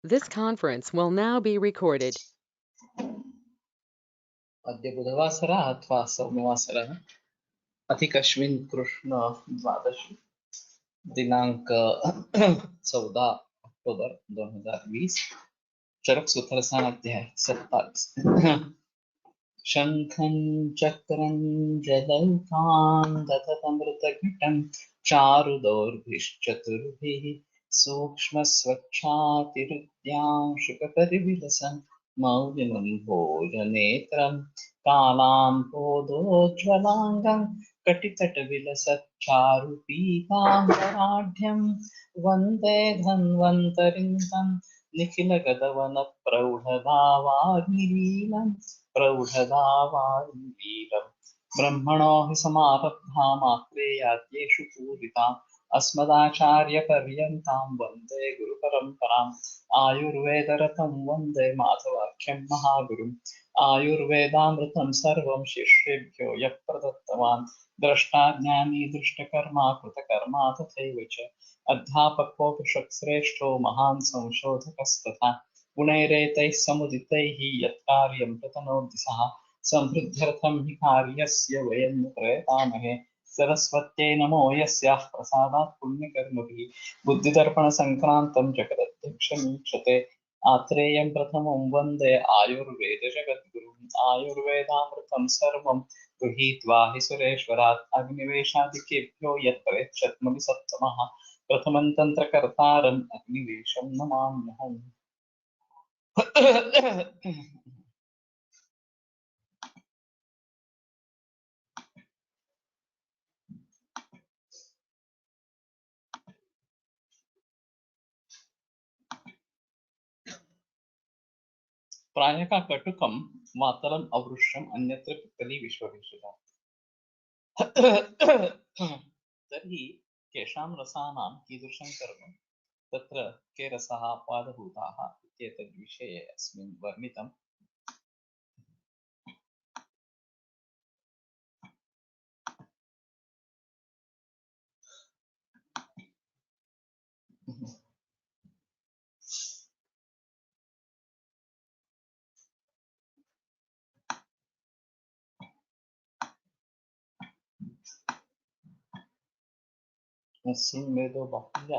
This conference will now be recorded. अद्य बुधवासरः अथवा सौम्यवासरः अधिकश्विन कृष्ण द्वादशी दिनांक 14 अक्टूबर 2020 चरक सूत्र अध्याय 27 शंखं चक्रं जलौकान् दधतमृतघटं चारुदौर्भिश्चतुर्भिः सूक्ष्मस्वच्छातिरुद्यां शुकपरिविलसन् मौलिनं भोजनेत्रं कालाम्भोदोज्ज्वलाङ्गं कटितटविलसच्चारुपीताम्बराढ्यं वन्दे धन्वन्तरिं तं निखिलगगनप्रौढभावाग्निलीलम् प्रौढदावारीरम् ब्रह्मणो हि समारब्धामात्रेयाद्येषु पूरिताम् अस्मदाचार्यपर्यन्तां वन्दे गुरुपरम्पराम् आयुर्वेदरतं वन्दे माधवाख्यं महागुरुम् आयुर्वेदामृतं सर्वं शिष्येभ्यो यः प्रदत्तवान् द्रष्टा ज्ञानी दृष्टकर्मा कृतकर्मा तथैव च अध्यापकोऽपि श्रेष्ठो महान् संशोधकस्तथा गुणैरेतैः समुदितैः यत्कार्यं प्रतनोति सः समृद्ध्यर्थं हि कार्यस्य वयं न प्रयतामहे सरस्वत्यै नमो यस्याः प्रसादात् पुण्यकर्मभिः बुद्धिदर्पणसङ्क्रान्तं जगदध्यक्षमीक्षते आत्रेयं प्रथमं वन्दे आयुर्वेदजगद्गुरुम् आयुर्वेदामृतं सर्वं गृहीत्वा हि सुरेश्वरात् अग्निवेशादिकेभ्यो यत्परेच्छत्मनि सप्तमः प्रथमं तन्त्रकर्तारम् अग्निवेशं नमाम्यहम्। प्रायः कटुकं मातरम् अवृष्यम् अन्यत्र पिप्पली विश्वभीषिता। तर्हि केषां रसानां कीदृशं कर्म तत्र के रसाः पादभूताः इत्येतद्विषये अस्मिन् वर्णितम्। अस्मिन् वेदो बाह्य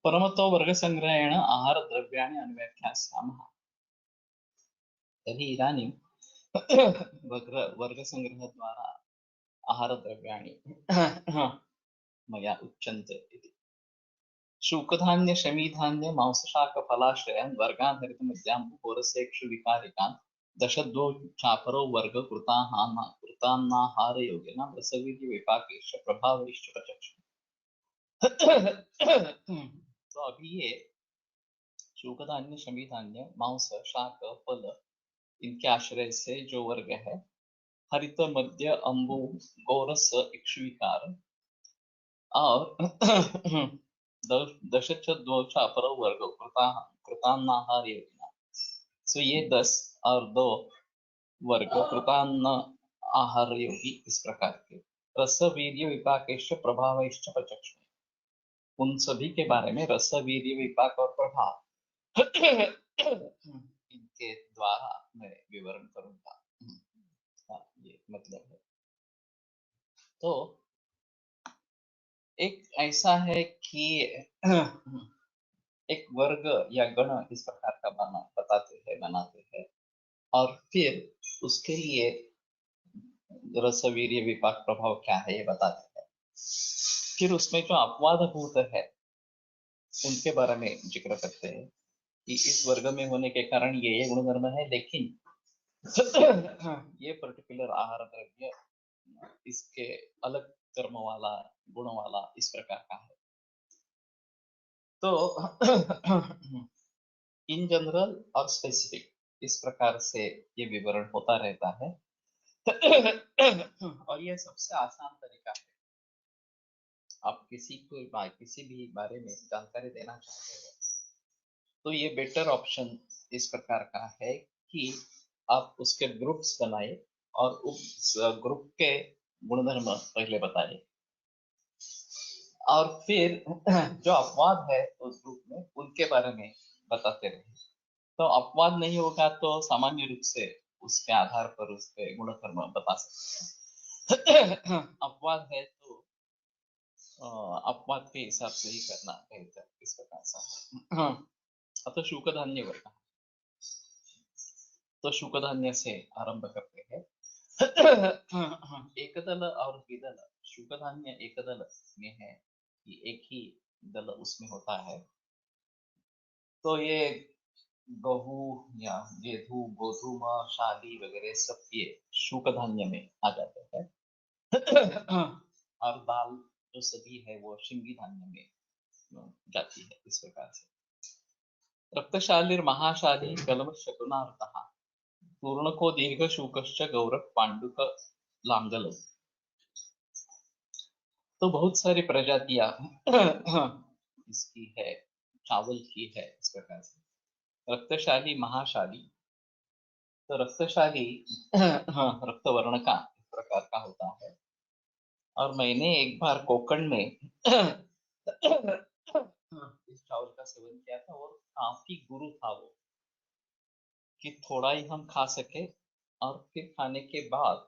परमतो वर्गसङ्ग्रहेण आहारद्रव्याणि अन्व्याख्यास्यामः। तर्हि इदानीं वर्गसङ्ग्रहद्वारा आहारद्रव्याणि मया उच्यन्ते इति। शूकधान्य शमीधान्य मांसशाकफलाश्रयान् वर्गान् हरितमद्याम् उपोरसेक्षु विकारिकान् दशद्वौ चापरौ वर्ग कृतान्नाहारयोगिन रसवीर्यविपाकैश्च प्रभावैश्च प्रचक्ष। तो अभी ये शूकधान्य शमीधान्य मांस शाक फल इनके आश्रय से जो वर्ग है हरित मध्य अंबु गोरस इक्षुविकार और दशच्चद्वौ वर्ग कृतान्नाहार योजना। सो ये 10 और 2 वर्ग कृतान्न आहार योगी इस प्रकार के रस वीर्य विपाकेश्च प्रभावैश्च प्रचक्ष उन सभी के बारे में रस वीर्य विपाक और प्रभाव इनके द्वारा मैं विवरण करूंगा। ये मतलब है। तो एक ऐसा है कि एक वर्ग या गण इस प्रकार का बनाते हैं और फिर उसके लिए रसवीर्य विपाक प्रभाव क्या है ये बताते हैं। फिर उसमें जो अपवादभूत है उनके बारे में जिक्र करते हैं कि इस वर्ग में होने के कारण ये गुणधर्म है, लेकिन ये पर्टिकुलर आहार द्रव्य इसके अलग कर्म वाला गुण वाला इस प्रकार का है। तो इन जनरल और स्पेसिफिक इस प्रकार से ये विवरण होता रहता है। और ये सबसे आसान तरीका है आप किसी भी बारे में जानकारी देना चाहते हैं तो ये बेटर ऑप्शन इस प्रकार का है कि आप उसके ग्रुप्स बनाए और उस ग्रुप के गुणधर्म पहले बताइए और फिर जो अपवाद है उस ग्रुप में उनके बारे में बताते रहिए। तो अपवाद नहीं होगा तो सामान्य रूप से उसके आधार पर उसके गुणधर्म बता सकते हैं। अपवाद है तो अपवाद के हिसाब से ही करना बेहतर इस प्रकार से। अतः शुकधान्य वर्ग, तो शुकधान्य से आरंभ करते हैं। एकदल और द्विदल, शुकधान्य एकदल में है कि एक ही दल उसमें होता है, तो ये गहू या गेहूं गोधूम शाली वगैरह सब ये शुकधान्य में आ जाते हैं। और दाल जो सभी है वो शिंगी धान्य में जाती है इस प्रकार से। रक्तशालीर महाशाली कलम शकुनार्थः, पूर्णको दीर्घ शूकश्च गौरव पांडुक लांगल। तो बहुत सारी प्रजातियां इसकी है, चावल की है इस प्रकार से। रक्तशाली महाशाली, तो रक्तशाली रक्तवर्ण का इस प्रकार का होता है। और मैंने एक बार कोकण में इस चावल का सेवन किया था और काफी गुरु था वो, कि थोड़ा ही हम खा सके और फिर खाने के बाद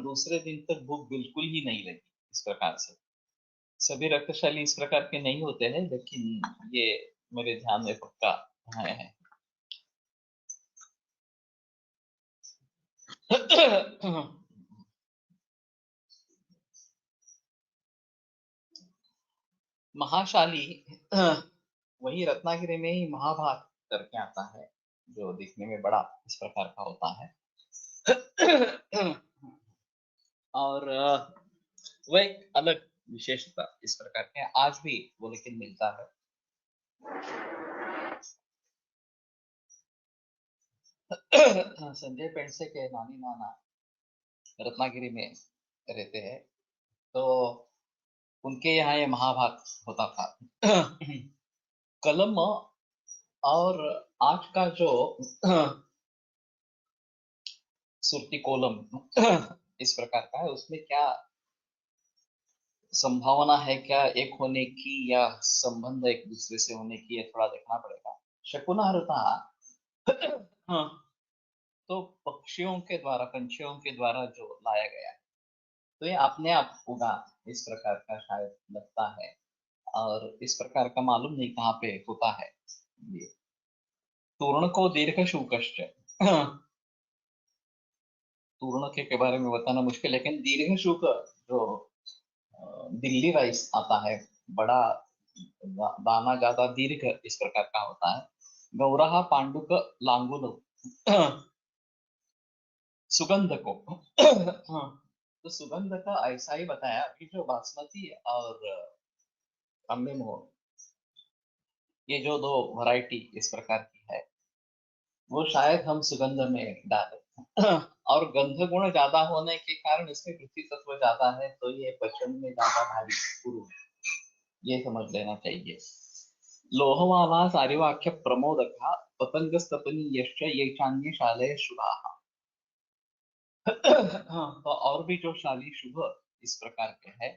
दूसरे दिन तक भूख बिल्कुल ही नहीं लगी इस प्रकार से। सभी रक्तशाली इस प्रकार के नहीं होते हैं, लेकिन ये मेरे ध्यान में पक्का है। महाशाली वही रत्नागिरी में ही महाभाग करके आता है, जो दिखने में बड़ा इस प्रकार का होता है। और वह एक अलग विशेषता इस प्रकार के आज भी वो लेकिन मिलता है। संजय पेंडसे के नानी नाना रत्नागिरी में रहते हैं, तो उनके यहाँ ये महाभाग होता था। कलम और आज का जो सुरती कोलम इस प्रकार का है, उसमें क्या संभावना है, क्या एक होने की या संबंध एक दूसरे से होने की, ये थोड़ा देखना पड़ेगा। शकुनाहरता हाँ, तो पक्षियों के द्वारा, पंछियों के द्वारा जो लाया गया है, तो ये अपने आप होगा इस प्रकार का शायद लगता है, और इस प्रकार का मालूम नहीं कहाँ पे होता है ये। तूर्ण को दीर्घ शूकश्च, तूर्ण के बारे में बताना मुश्किल, लेकिन दीर्घ शूक जो दिल्ली राइस आता है, बड़ा दाना ज्यादा दीर्घ इस प्रकार का होता है। गौरहा पांडुक लांगुल, सुगंध को तो सुगंध का ऐसा ही बताया कि जो बासमती और अम्बेमोर, ये जो दो वैरायटी इस प्रकार की है, वो शायद हम सुगंध में डालें। और गंध गुण ज्यादा होने के कारण इसमें पृथ्वी तत्व ज्यादा है, तो ये पचन में ज्यादा भारी गुरु है, ये समझ लेना चाहिए। लोहवाला सारिवाक्य प्रमोदक पतंग स्तपनी यश्च ये चान्य शाले शुभा। हाँ, तो और भी जो शाली शुभ इस प्रकार के है,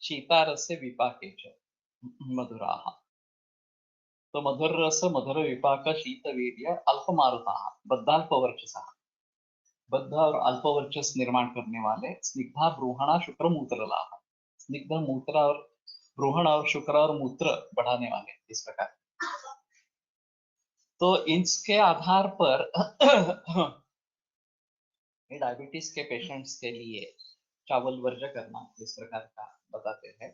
शीतारस्य विपाके च मधुराः, तो मधुर रस मधुर विपाक शीत वीर्य अल्पमारुताः बद्धाल्पवर्चसः, बद्ध और अल्पवर्चस निर्माण करने वाले स्निग्धा ब्रूहणा शुक्र मूत्रलाः, स्निग्ध मूत्र और ब्रूहण और शुक्र और मूत्र बढ़ाने वाले इस प्रकार। तो इसके आधार पर डायबिटीज के पेशेंट्स के लिए चावल वर्ज्य करना इस प्रकार का बताते हैं,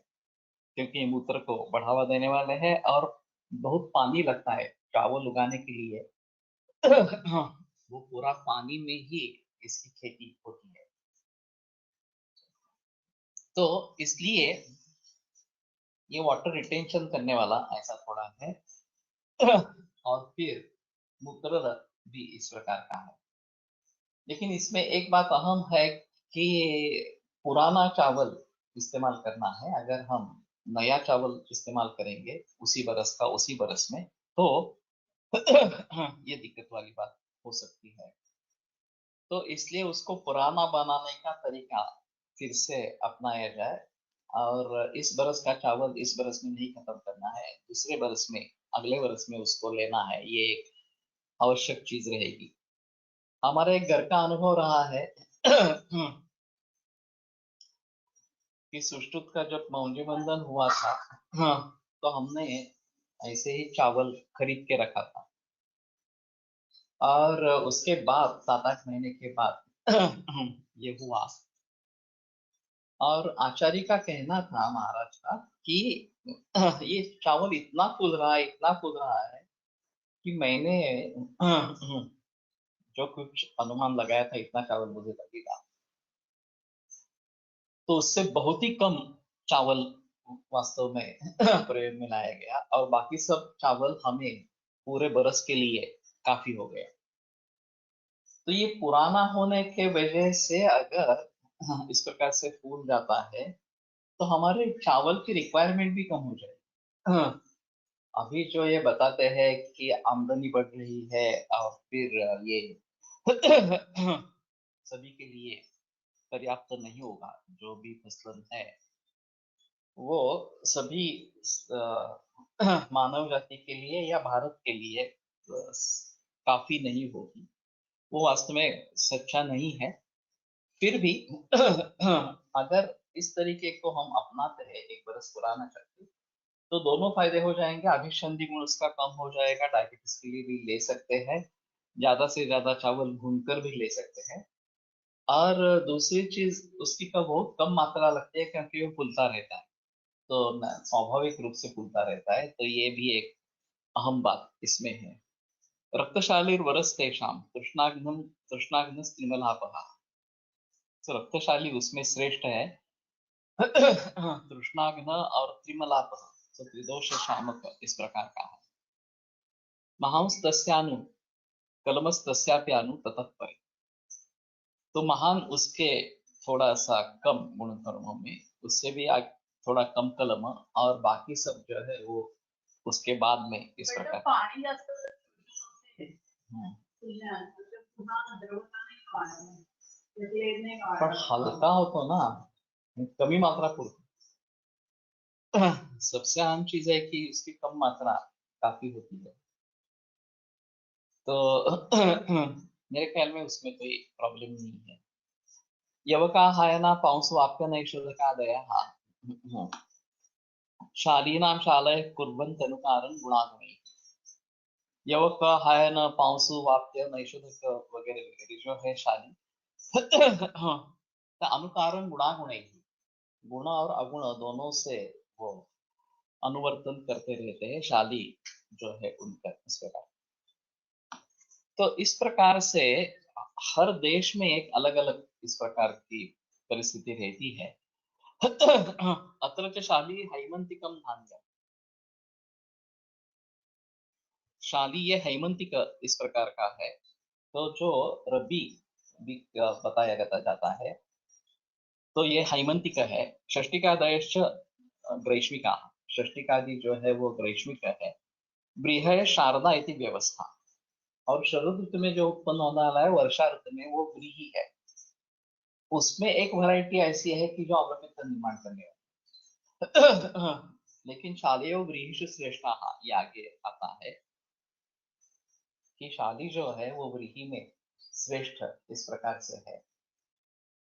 क्योंकि मूत्र को बढ़ावा देने वाले हैं और बहुत पानी लगता है चावल उगाने के लिए। वो पूरा पानी में ही इसकी खेती होती है, तो इसलिए ये वाटर रिटेंशन करने वाला ऐसा थोड़ा है। और फिर मूत्र भी इस प्रकार का है, लेकिन इसमें एक बात अहम है कि पुराना चावल इस्तेमाल करना है अगर हम नया चावल इस्तेमाल करेंगे उसी बरस का उसी बरस में, तो ये दिक्कत वाली बात हो सकती है। तो इसलिए उसको पुराना बनाने का तरीका फिर से अपनाया जाए और इस बरस का चावल इस बरस में नहीं खत्म करना है, दूसरे बरस में, अगले बरस में उसको लेना है, ये एक आवश्यक चीज रहेगी। हमारे एक घर का अनुभव रहा है कि सुश्रुत का जब मौंजी बंधन हुआ था, तो हमने ऐसे ही चावल खरीद के रखा था और उसके बाद 7-8 महीने के बाद ये हुआ और आचार्य का कहना था महाराज का कि ये चावल इतना फूल रहा है कि मैंने जो कुछ अनुमान लगाया था इतना चावल मुझे लगेगा, तो उससे बहुत ही कम चावल वास्तव में प्रयोग में लाया गया और बाकी सब चावल हमें पूरे बरस के लिए काफी हो गया। तो ये पुराना होने के वजह से अगर इस प्रकार से फूल जाता है तो हमारे चावल की रिक्वायरमेंट भी कम हो जाएगी। अभी जो ये बताते हैं कि आमदनी बढ़ रही है और फिर ये सभी के लिए पर्याप्त नहीं होगा, जो भी फसल है वो सभी मानव जाति के लिए या भारत के लिए काफी नहीं होगी, वो वास्तव में सच्चा नहीं है। फिर भी अगर इस तरीके को हम अपनाते हैं एक बरस पुराना करके, तो दोनों फायदे हो जाएंगे, अभिसंधि गुण उसका कम हो जाएगा, डायबिटीज के लिए भी ले सकते हैं, ज्यादा से ज्यादा चावल भूनकर भी ले सकते हैं और दूसरी चीज उसकी का बहुत कम मात्रा लगती है क्योंकि वो फूलता रहता है, तो स्वाभाविक रूप से फूलता रहता है, तो ये भी एक अहम बात इसमें है। रक्तशालीर्वरस्तेषां तृष्णाग्नं तृष्णाग्नस्त्रिमलापः। तो रक्तशाली उसमें श्रेष्ठ है तृष्णाग्न और त्रिमलापः, तो त्रिदोष शामक इस प्रकार का है। महांस्तस्यानु कलमस्तस्याप्यानु ततः परे, तो महान उसके थोड़ा सा कम गुण कर्मों में, उससे भी थोड़ा कम कलम और बाकी सब जो है वो उसके बाद में इस प्रकार। हम्म, पण हलका होतो ना, कमी मात्रा पुरतो। सबसे अहम चीज है कि उसकी कम मात्रा काफी होती है, तो मेरे ख्याल में उसमें कोई प्रॉब्लम नहीं है। यवकाहायना पांस वाप्य नैषधकादयः शालीनां शालय कुर्वन्त अनुकारं गुणागुणैः। यवकाहायन पांसु वाप्य नैषधक वगैरह वगैरह जो है शाली तो अनुकारं गुणागुणैः, गुण और अगुण दोनों से वो अनुवर्तन करते रहते हैं शाली जो है उनका इस प्रकार। तो इस प्रकार से हर देश में एक अलग अलग इस प्रकार की परिस्थिति रहती है। अत्र च शाली हैमंतिकम धान्यम, शाली ये हैमंतिक इस प्रकार का है, तो जो रबी भी बताया जाता है, तो ये हैमंतिक है। षष्टिकादयश्च ग्रैष्मिका, षष्टिकादि जो है वो ग्रैष्मिक है। बृहय शारदा इति व्यवस्था, और शरद ऋतु में जो उत्पन्न होने वाला है वर्षा ऋतु में वो व्रीहि है। उसमें एक वैरायटी ऐसी है कि जो अवलंबित का निर्माण करने वाली लेकिन शालेय व्रीहिषु श्रेष्ठा, ये आगे आता है कि शाली जो है वो व्रीहि में श्रेष्ठ इस प्रकार से है।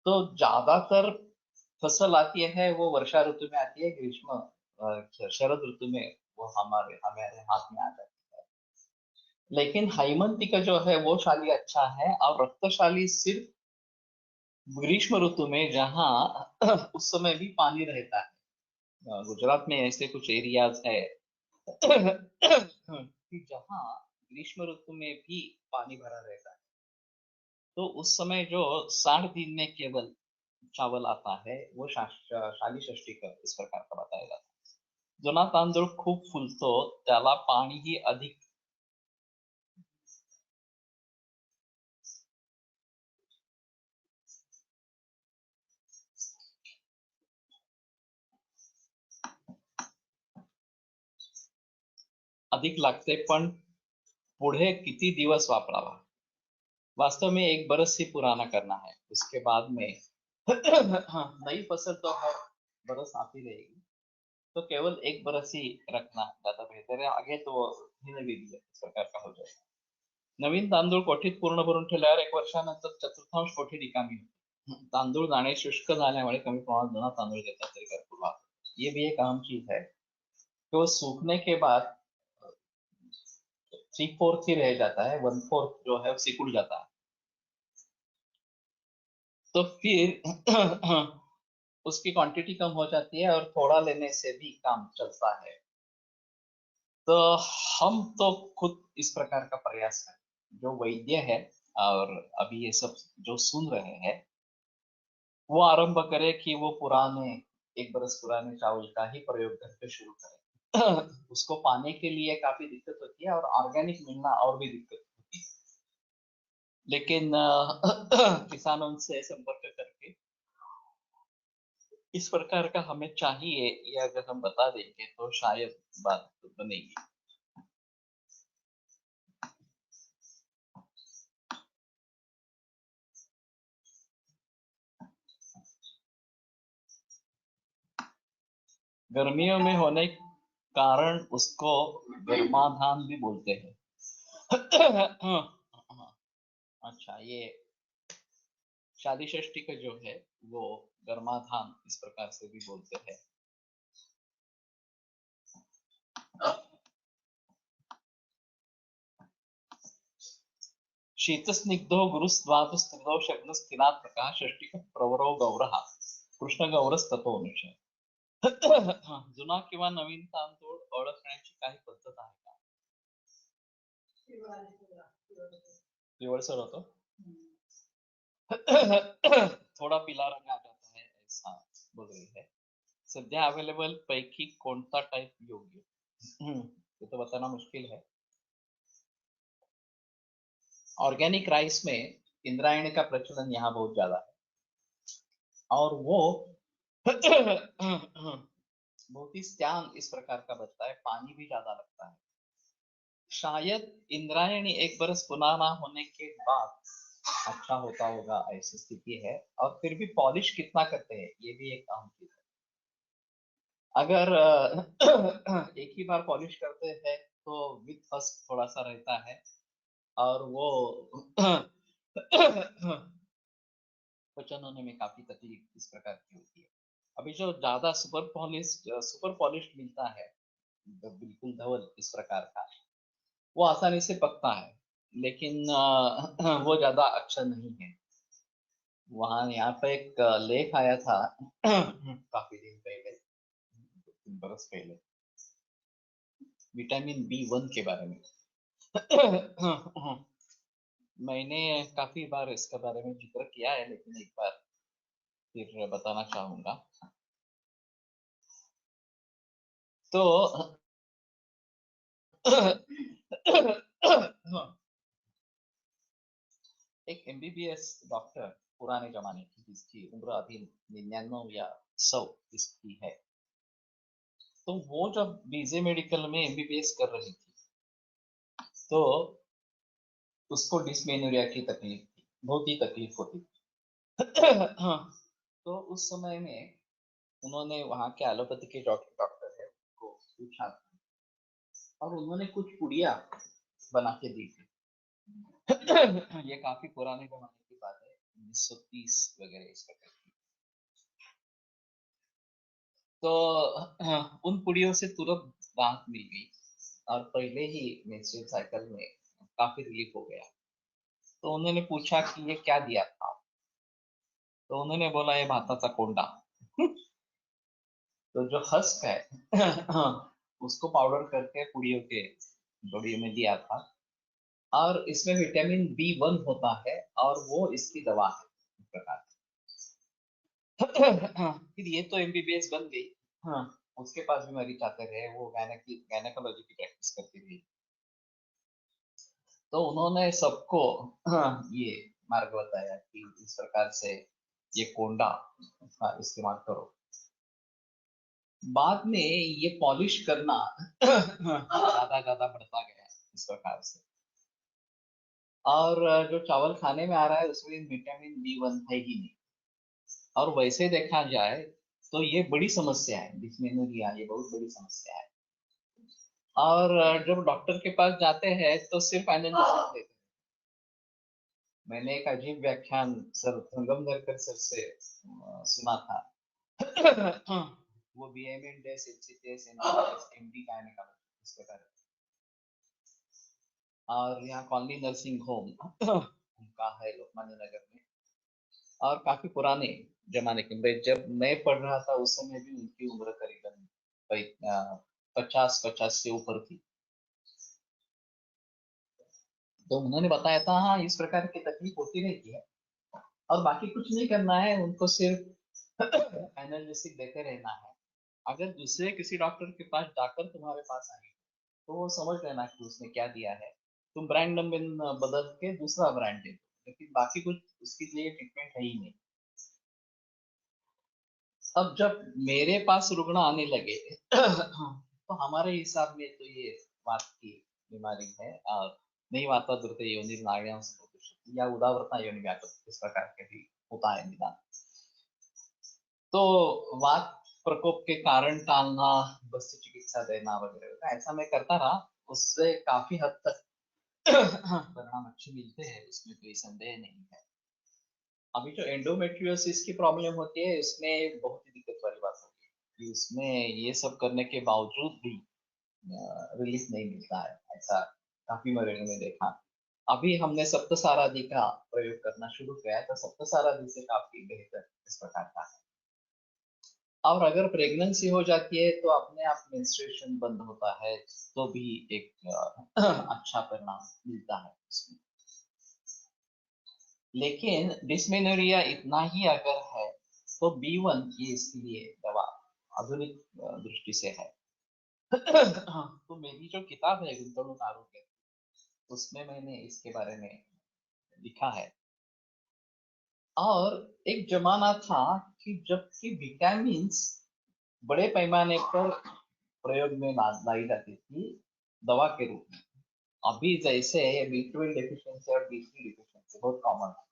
तो ज्यादातर फसल आती है वो वर्षा ऋतु में आती है, ग्रीष्म शरद ऋतु में वो हमारे हमारे हाथ में आ जाती है। लेकिन हैमंतिक जो है वो शाली अच्छा है, और रक्तशाली सिर्फ ग्रीष्म ऋतु में जहाँ उस समय भी पानी रहता है। गुजरात में ऐसे कुछ एरियाज है कि जहाँ ग्रीष्म ऋतु में भी पानी भरा रहता है, तो उस समय जो 60 दिन में केवल चावल आता है वो शाली षष्ठी का इस प्रकार का बताया जाता है। जुना तांदूळ खूप फुलतो त्याला पाणीही अधिक, अधिक लागते, पण पुढे किती दिवस वापरावा? वास्तव में 1 बरस ही पुराना करना है, उसके बाद में हाँ, नई फसल तो हर बरस आती रहेगी, तो केवल 1 बरस ही रखना ज़्यादा बेहतर है, आगे तो धीरे-धीरे इस प्रकार का हो जाएगा. नवीन तांदूळ कोठीत पूर्ण भरून ठेवल्यावर 1 वर्षानंतर चतुर्थांश कोठी रिकामी होते. तांदूळ दाणे शुष्क झाल्यामुळे कमी प्रमाणात जुना तांदूळ घेतला तरी भरपूर भाव. ये भी एक अहम चीज है, तो सूखने के बाद 3/4 ही रह जाता है, 1/4 जो है वो सिकुड़ जाता है. तो फिर उसकी क्वांटिटी कम हो जाती है और थोड़ा लेने से भी काम चलता है. तो हम तो खुद इस प्रकार का प्रयास करें. जो वैद्य है और अभी ये सब जो सुन रहे हैं, वो आरंभ करे कि वो पुराने 1 बरस पुराने चावल का ही प्रयोग करके शुरू करें. उसको पाने के लिए काफी दिक्कत होती है और ऑर्गेनिक मिलना और भी दिक्कत होती है. लेकिन किसानों से संपर्क करके इस प्रकार का हमें चाहिए, ये अगर हम बता देंगे तो शायद बात बनेगी. गर्मियों में होने कारण उसको गर्माधान भी बोलते हैं. अच्छा, ये शादी षष्ठी का जो है वो गर्माधान इस प्रकार से भी बोलते हैं. शीतस्निग्धो गुरुस्त्वातुस्त्रिदो शग्नस्थिनात् प्रकाश षष्ठी प्रवरो गौरः कृष्ण गौरस्ततोनुष. जुना किंवा नवीन तांदूळ ओळखण्याची काही पद्धत आहे का? पिवळसर होतो. थोड़ा पीला रंग आ जाता है, ऐसा बोल रही है. सध्या अवेलेबल पैकी कोणता टाइप योग्य? ये तो बताना मुश्किल है. ऑर्गेनिक राइस में इंद्रायणी का प्रचलन यहाँ बहुत ज्यादा है और वो बहुत ही स्ट्रांग इस प्रकार का बनता है, पानी भी ज्यादा लगता है. शायद इंद्रायणी 1 बरस पुराना होने के बाद अच्छा होता होगा, ऐसी स्थिति है. और फिर भी पॉलिश कितना करते हैं, ये भी एक अहम चीज है. अगर एक ही बार पॉलिश करते हैं तो विथ फर्स्ट थोड़ा सा रहता है और वो पचन होने में काफी तकलीफ इस प्रकार की होती है. अभी जो ज्यादा सुपर पॉलिश मिलता है, बिल्कुल धवल इस प्रकार का, वो आसानी से पकता है, लेकिन वो ज्यादा अच्छा नहीं है. वहाँ यहाँ पे एक लेख आया था काफी दिन पहले, 3 बरस पहले, विटामिन B1 के बारे में. मैंने काफी बार इसके बारे में जिक्र किया है, लेकिन एक बार फिर बताना चाहूंगा. तो एक MBBS डॉक्टर पुराने जमाने की, जिसकी उम्र अभी 99 या 100 इसकी है, तो वो जब बीजे मेडिकल में MBBS कर रही थी, तो उसको डिस्मेनोरिया की तकलीफ थी, बहुत ही तकलीफ होती थी. तो उस समय में उन्होंने वहाँ के एलोपैथी के डॉक्टर है उनको पूछा और उन्होंने कुछ पुड़िया बना के दी थी. ये काफी पुराने जमाने की बात है, 1930 वगैरह इस प्रकार की. तो उन पुड़ियों से तुरंत राहत मिल गई और पहले ही मेंस्ट्रुअल साइकिल में काफी रिलीफ हो गया. तो उन्होंने पूछा कि ये क्या दिया था, तो उन्होंने बोला ये भाताचा कोंडा. तो जो हस्क है उसको पाउडर करके पुड़ियों के जोड़ियों में दिया था और इसमें विटामिन B1 होता है और वो इसकी दवा है इस प्रकार. फिर ये तो MBBS बन गई. हाँ, उसके पास भी मरीज आते रहे, वो गायनेकोलॉजी की प्रैक्टिस करती रही. तो उन्होंने सबको ये मार्ग बताया कि इस प्रकार से ये कोंडा का इस्तेमाल करो. बाद में ये पॉलिश करना ज्यादा ज्यादा ज्यादा बढ़ता गया इस प्रकार से। और जो चावल खाने में आ रहा है उसमें विटामिन B1 है ही नहीं। और वैसे देखा जाए तो ये बड़ी समस्या है, डिस्मेनोरिया ये बहुत बड़ी समस्या है। और जब डॉक्टर के पास जाते हैं तो सिर्फ एनालिसिस देते हैं। मैंने एक अजीब व्याख्यान सर संगमनेरकर सर से सुना था। वो BMS HCTS MD गायनेकोलॉजी इस प्रकार। और यहाँ कॉलोनी नर्सिंग होम उनका है लोकमान्य नगर में। और काफी पुराने जमाने के, जब मैं पढ़ रहा था उस समय भी उनकी उम्र करीबन 50 से ऊपर थी। तो उन्होंने बताया था हाँ इस प्रकार की तकलीफ होती रहती है और बाकी कुछ नहीं करना है, उनको सिर्फ एनालिसिस देते रहना है। अगर दूसरे किसी डॉक्टर के पास जाकर तुम्हारे पास आए तो वो समझ लेना कि उसने क्या दिया है, तुम ब्रांड नंबर बदल के दूसरा ब्रांड दे दो, लेकिन बाकी कुछ उसके लिए ट्रीटमेंट है ही नहीं। अब जब मेरे पास रुग्ण आने लगे तो हमारे हिसाब में तो ये वात की बीमारी है और नहीं वाता दुर्ते योनि नाड़ियां या उदावरता योनि व्यापक इस प्रकार के भी होता है निदान। तो वात प्रकोप के कारण टालना, बस चिकित्सा देना वगैरह ऐसा मैं करता रहा, उससे काफी हद तक परिणाम अच्छे मिलते हैं, उसमें कोई संदेह नहीं है। अभी जो एंडोमेट्रियोसिस की प्रॉब्लम होती है इसमें बहुत ही दिक्कत वाली बात होती है कि उसमें ये सब करने के बावजूद भी रिलीफ नहीं मिलता है, ऐसा काफी मरीजों में देखा। अभी हमने सप्तसारादी का प्रयोग करना शुरू किया है तो सप्तसारादी से काफी बेहतर इस प्रकार का है। और अगर प्रेगनेंसी हो जाती है तो अपने आप मेंस्ट्रुएशन बंद होता है तो भी एक अच्छा परिणाम मिलता है उसमें। लेकिन डिस्मेनोरिया इतना ही अगर है तो B1 ये इसके लिए दवा आधुनिक दृष्टि से है। तो मेरी जो किताब है गुंतवणूक आरोग्य, उसमें मैंने इसके बारे में लिखा है। और एक जमाना था कि जबकि विटामिन्स बड़े पैमाने पर प्रयोग में लाई जाती थी दवा के रूप में। अभी जैसे B12 डेफिशिएंसी और B3 डेफिशिएंसी बहुत कॉमन है।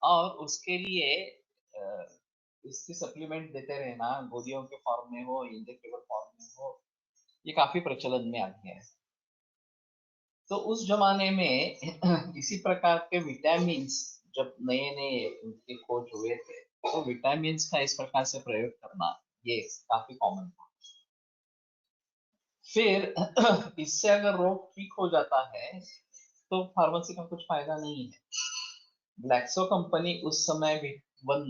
और उसके लिए अ, इसकी सप्लीमेंट देते रहना, गोलियों के फॉर्म में हो इंजेक्टेबल फॉर्म में हो, ये काफी प्रचलन में आ गया है। तो उस जमाने में इसी प्रकार के विटामिन्स जब नए नए उनके खोज हुए थे तो विटामिन्स का इस प्रकार से प्रयोग करना ये काफी कॉमन था। फिर इससे अगर रोग ठीक हो जाता है तो फार्मेसी का कुछ फायदा नहीं है। ग्लैक्सो कंपनी उस समय भी वन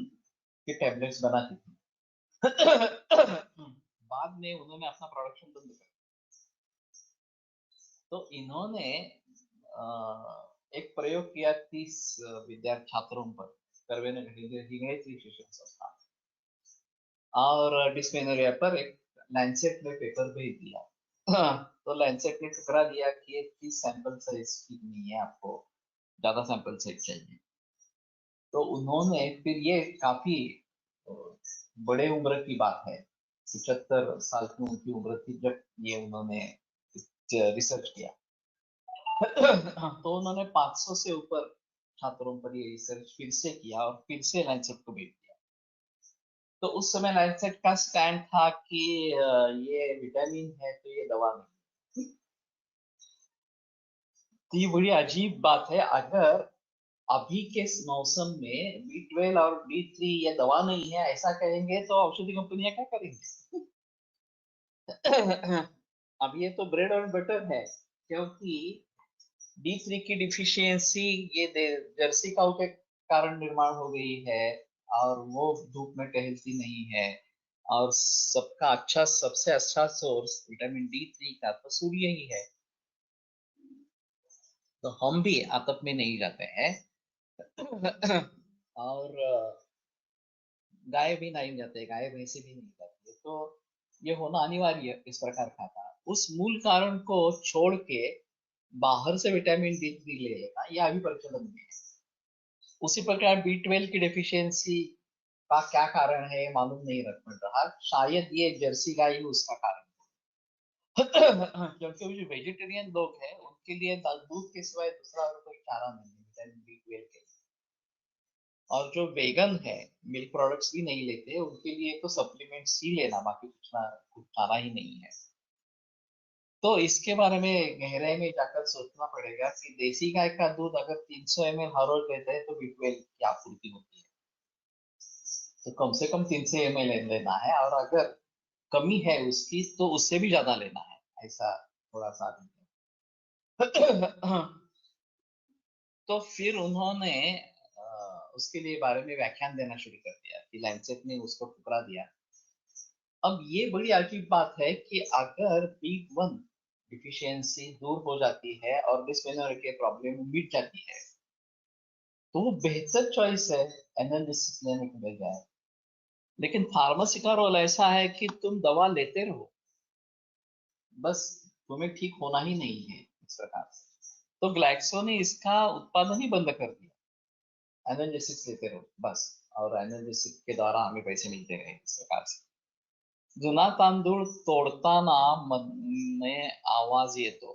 की टैबलेट्स बनाती थी। बाद में उन्होंने अपना प्रोडक्शन बंद कर दिया। तो इन्होंने एक प्रयोग किया 30 विद्यार्थी छात्रों पर, करवे ने शिक्षण संस्थान, और डिस्मेनोरिया पर एक लैंसेट में पेपर भेज दिया। तो लैंसेट ने ठुकरा दिया कि ये 30 सैंपल साइज ठीक नहीं है, आपको ज्यादा सैंपल साइज चाहिए। तो उन्होंने फिर ये काफी अ, बड़े उम्र की बात है, 75 साल की उनकी उम्र थी जब ये उन्होंने रिसर्च किया। तो उन्होंने 500 से ऊपर छात्रों पर ये रिसर्च फिर से किया और फिर से लैंसेट को भेज दिया। तो उस समय लैंसेट का स्टैंड था कि ये विटामिन है तो ये दवा नहीं। तो ये बड़ी अजीब बात है। अगर अभी के मौसम में B12 और B3 ये दवा नहीं है ऐसा कहेंगे तो औषधि कंपनियां क्या करेंगी? अब ये तो ब्रेड और बटर है, क्योंकि D3 की डिफिशियंसी ये जर्सी काऊ के कारण निर्माण हो गई है और वो धूप में टहलती नहीं है। और सबका अच्छा, सबसे अच्छा सोर्स विटामिन D3 का तो सूर्य ही है। तो हम भी आतप में नहीं जाते हैं। और गाय भी नहीं जाते, गाय भैंसे भी नहीं जाती है। तो ये होना अनिवार्य इस प्रकार का था। उस मूल कारण को छोड़ के बाहर से विटामिन D3 ले लेना यह अभी प्रचलन में है। उसी प्रकार B12 की डेफिशिएंसी का क्या कारण है ये मालूम नहीं रख पड़ रहा, शायद ये जर्सी गाय ही उसका कारण है। क्योंकि जो वेजिटेरियन लोग हैं उनके लिए दूध के सिवाय दूसरा और कोई चारा नहीं है विटामिन बी 12 के लिए। और जो वेगन है, मिल्क प्रोडक्ट्स भी नहीं लेते, उनके लिए तो सप्लीमेंट्स ही लेना, बाकी कुछ खाना ही नहीं है। तो इसके बारे में गहराई में जाकर सोचना पड़ेगा कि देसी गाय का दूध अगर 300 ml हर रोज लेते हैं तो B12 की आपूर्ति होती है। तो कम से कम 300 ml लेना है, और अगर कमी है उसकी तो उससे भी ज्यादा लेना है, ऐसा थोड़ा सा तो फिर उन्होंने उसके लिए बारे में व्याख्यान देना शुरू कर दिया कि लैंसेट ने उसको ठुकरा दिया। अब ये बड़ी अजीब बात है कि अगर B1 डिफिशियंसी दूर हो जाती है और बिस्फेनोल के प्रॉब्लम मिट जाती है तो वो बेहतर चॉइस है एनालिसिस लेने के बजाय। लेकिन फार्मेसी का रोल ऐसा है कि तुम दवा लेते रहो, बस तुम्हें ठीक होना ही नहीं है इस प्रकार से। तो ग्लैक्सो ने इसका उत्पादन ही बंद कर दिया, एनालिसिस लेते रहो बस, और एनालिसिस के द्वारा हमें पैसे मिलते रहे इस प्रकार से। जुना तांदूळ तोडताना मधने आवाज येतो,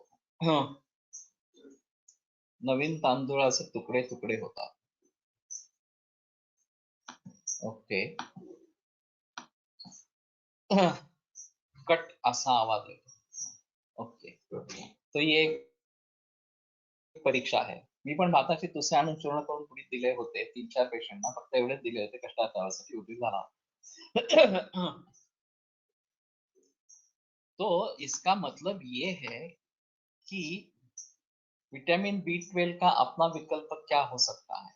नवीन तांदूळाचे तुकडे तुकडे होतात. ओके. कट असा आवाज येतो. ओके. तो ये एक परीक्षा आहे. मी पण भाताचे तुसे आणून चूर्ण करून पुढे दिले होते 3-4 पेशंटना, फक्त एवढेच दिले होते कष्टाचारासाठी उठीव झाला. तो इसका मतलब ये है कि विटामिन B12 का अपना विकल्प क्या हो सकता है?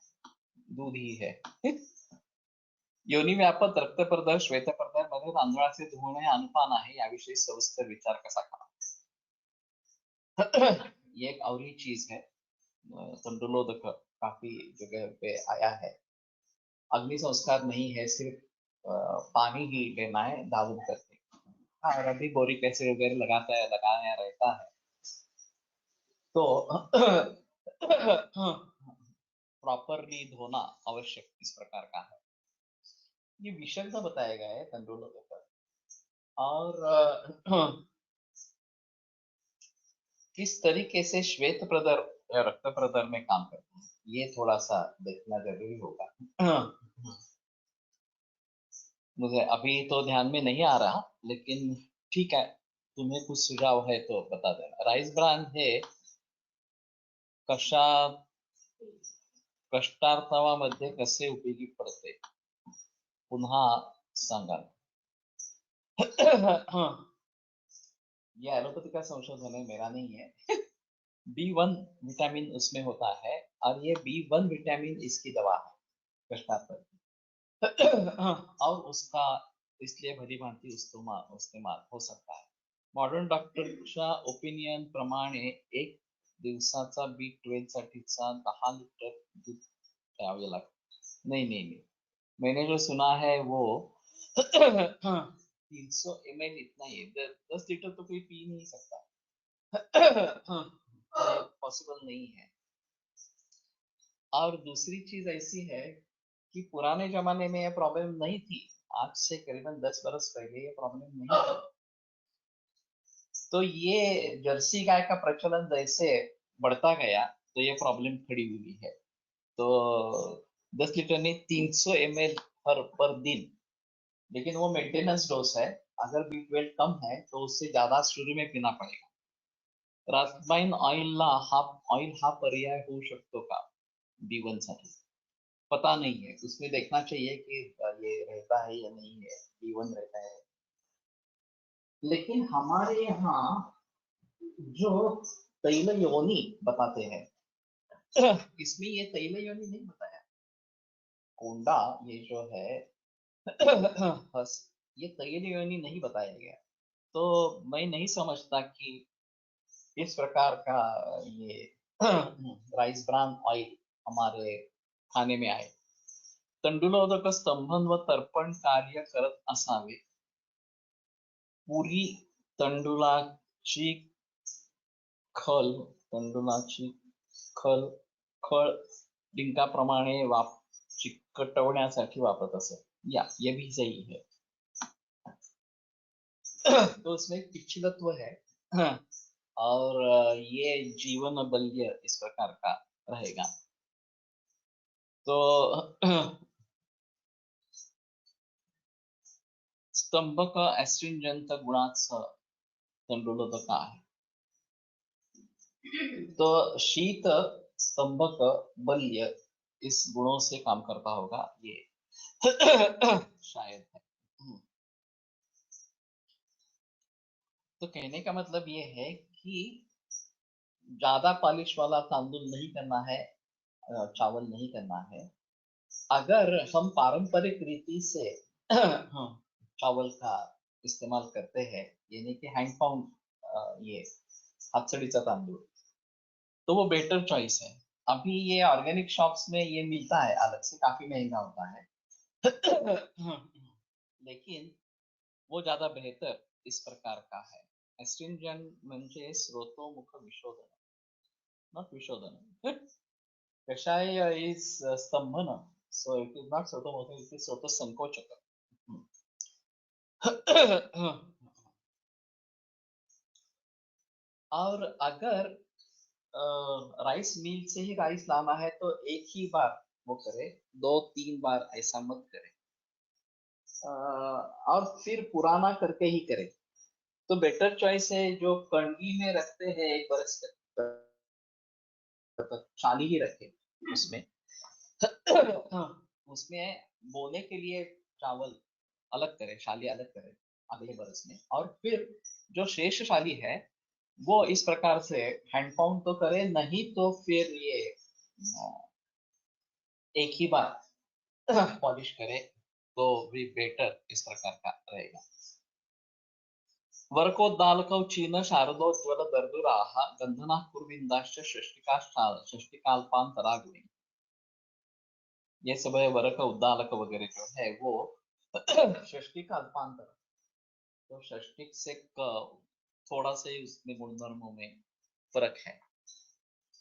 दूध ही है. योनी व्यापक रक्तप्रदर श्वेतप्रदर मध्ये तांदळाचे धुणे अनुपान आहे याविषयी सविस्तर विचार कसा करा. ये एक और ही चीज है, तंडुलोदक काफी जगह पे आया है। अग्नि संस्कार नहीं है, सिर्फ पानी ही लेना है दाऊद करके। और अभी बोरिक एसिड वगैरह लगाया रहता है। तो प्रॉपरली धोना आवश्यक इस प्रकार का है। ये विषय का बताया गया है तंडुलोदक पर। और किस तरीके से श्वेत प्रदर या रक्त प्रदर में काम करते हैं, ये थोड़ा सा देखना जरूरी होगा। मुझे अभी तो ध्यान में नहीं आ रहा, लेकिन ठीक है, तुम्हें कुछ सुझाव है तो बता देना. राइस ब्रान हे कशा कष्टार्थवामध्ये कसे उपयोगी पडते पुन्हा सांगा. ये एलोपैथी का संशोधन है, मेरा नहीं है. B1 विटामिन उसमें होता है और ये B1 विटामिन इसकी दवा है कष्टार्थ. और उसका इसलिए भली भांति इस्तेमाल हो सकता है. मॉडर्न डॉक्टरच्या ओपिनियन प्रमाणे एक दिवसाचा B12 साठीचा 10 लिटर दूध प्यावे लागते. नहीं, मैंने जो सुना है वो 300 ml इतना ही है. 10 लीटर तो कोई पी नहीं सकता. पॉसिबल नहीं है. और दूसरी चीज ऐसी है कि पुराने जमाने में ये प्रॉब्लम नहीं थी, आज से करीबन 10 बरस पहले ये प्रॉब्लम नहीं थी. तो ये जर्सी गाय का प्रचलन जैसे बढ़ता गया तो ये प्रॉब्लम खड़ी हुई है. तो 10 लीटर नहीं, 300 ml पर दिन, लेकिन वो मेंटेनेंस डोज है. अगर B12 कम है तो उससे ज्यादा शुरू में पीना पड़ेगा. रास्बाइन ऑइल हा पर्याय होऊ शकतो का B1 साठी? पता नहीं है, उसमें देखना चाहिए कि ये रहता है या नहीं है, B1 रहता है. लेकिन हमारे यहाँ जो तैल योनी बताते हैं, इसमें ये तैल योनी नहीं बताया. कोंडा ये जो है बस, ये तैल योनी नहीं बताया गया. तो मैं नहीं समझता कि इस प्रकार का ये राइस ब्रान ऑयल हमारे खाने में आए. तंडुलोदक स्तंभन व तर्पण कार्य करत असावे. पुरी तांदूळाची तांदूळाची खळ डिंकाप्रमाणे चिकटवण्यासाठी वापरत असत. या ये भी सही है. तो उसमें एक पिच्छलत्व है और ये जीवन बल्य इस प्रकार का रहेगा। तो स्तंभक astringent गुणाचं तंडुलत आहे. तो शीत स्तंभक बल्य इस गुणों से काम करता होगा ये शायद है। तो कहने का मतलब ये है कि ज्यादा पॉलिश वाला तांदुल नहीं करना है, चावल नहीं करना है। अगर हम पारंपरिक रीति से चावल का इस्तेमाल करते हैं, यानी कि हैंड पाउंड ये हाथसड़ीचा तांदूळ, तो वो बेटर चॉइस है। अभी ये ऑर्गेनिक शॉप्स में ये मिलता है अलग से, काफी महंगा होता है लेकिन वो ज्यादा बेहतर इस प्रकार का है। एस्ट्रिंजन म्हणजे स्रोतोमुख विशोधन, नॉट विशोधन कषाय इज स्तंभन, सो इट इज नॉट स्रोतोमुख, इट इज स्रोत संकोचक और अगर राइस मिल से ही राइस लाना है तो एक ही बार वो करे, 2-3 बार ऐसा मत करे। और फिर पुराना करके ही करे तो बेटर चॉइस है। जो कणगी में रखते हैं 1 बरस तक चाली ही रखे उसमें उसमें बोने के लिए चावल अलग करे, शाली अलग करे अगले बरस में, और फिर जो शेष शाली है वो इस प्रकार से हैंड पाउंड तो करे, नहीं तो फिर ये एक ही बार पॉलिश करे तो भी बेटर इस प्रकार का रहेगा। वर्कोद्दालकौ चीन शारदोज्ज्वल दर्दुराः गन्धनाः कुर्विन्दाश्च षष्टिकाल्पान्तराग्नि। ये सब है वर्क उद्दालक वगैरह जो है वो षष्टि का अल्पांतर, तो षष्टिक से थोड़ा से उसमें गुणधर्मों में फर्क है।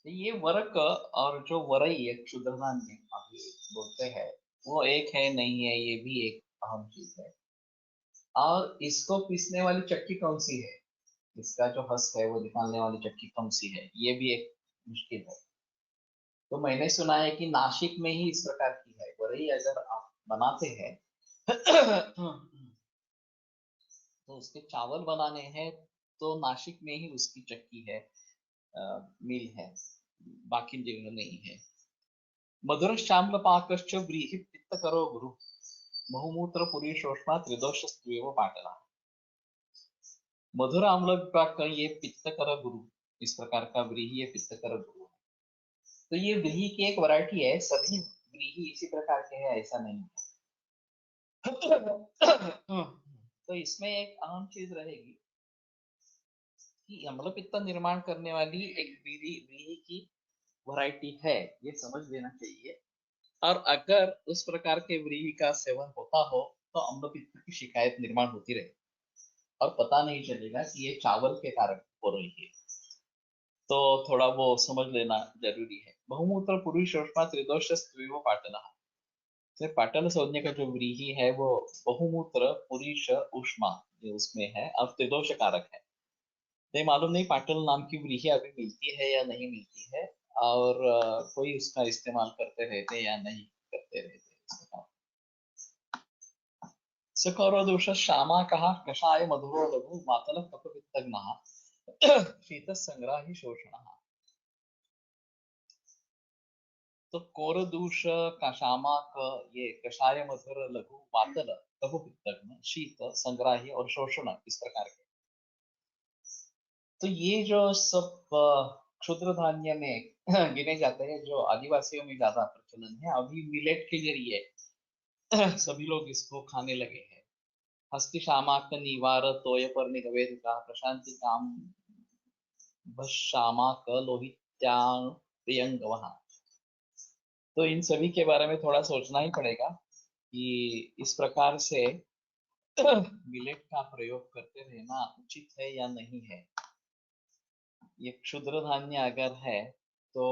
ये वर्क और जो वरई एक क्षुद्रधान्य अभी बोलते हैं वो एक है नहीं है, ये भी एक अहम चीज है। और इसको पीसने वाली चक्की कौन सी है, इसका जो हस्क है वो निकालने वाली चक्की कौन सी है, ये भी एक मुश्किल है। तो मैंने सुना है कि नासिक में ही इस प्रकार की है वरई, अगर आप बनाते हैं तो उसके चावल बनाने हैं तो नासिक में ही उसकी चक्की है, मिल है, बाकी जगह नहीं है। मधुर श्यामल पाकश्च व्रीहि पित्त करो गुरु, बहुमूत्र पुरी शोषमा त्रिदोष स्त्वेव पाटला। मधुर आम्ल का ये पित्त कर गुरु, इस प्रकार का व्रीहि ये पित्त कर गुरु है। तो ये व्रीहि की एक वैरायटी है, सभी व्रीहि इसी प्रकार के हैं ऐसा नहीं है। तो इसमें एक अहम चीज रहेगी कि अम्ल पित्त निर्माण करने वाली एक व्रीहि की वैरायटी है, ये समझ लेना चाहिए। और अगर उस प्रकार के व्रीहि का सेवन होता हो तो अम्ल पित्त की शिकायत निर्माण होती रहे और पता नहीं चलेगा कि ये चावल के कारण हो रही है, तो थोड़ा वो समझ लेना जरूरी है। बहुमूत्र पुरुष त्रिदोष स्त्रीव पाटला, पाटल संज्ञा का जो व्रीहि है वो बहुमूत्र पुरुष उष्मा जो उसमें है और त्रिदोष कारक है। तो मालूम नहीं पाटल नाम की व्रीहि अभी मिलती है या नहीं मिलती है, और कोई उसका इस्तेमाल करते रहते या नहीं करते रहते। सकौरो दोष श्यामा कहा कषाय मधुरो लघु मातल कपवित्तग्नः शीत संग्राही शोषण। तो कोरदूष का शामाक ये कषाय मधुर लघु मातल कपवित्तग्न शीत संग्राही और शोषण इस प्रकार के। तो ये जो सब क्षुद्र धान्य में गिने जाते हैं जो आदिवासियों में ज्यादा प्रचलन है, अभी मिलेट के जरिए सभी लोग इसको खाने लगे हैं। हस्ति शामाक निवार तोय पर निगवेद का प्रशांति काम शामाक लोहित्यान प्रियंग वहां। तो इन सभी के बारे में थोड़ा सोचना ही पड़ेगा कि इस प्रकार से मिलेट का प्रयोग करते रहना उचित है या नहीं है। ये क्षुद्र धान्य अगर है तो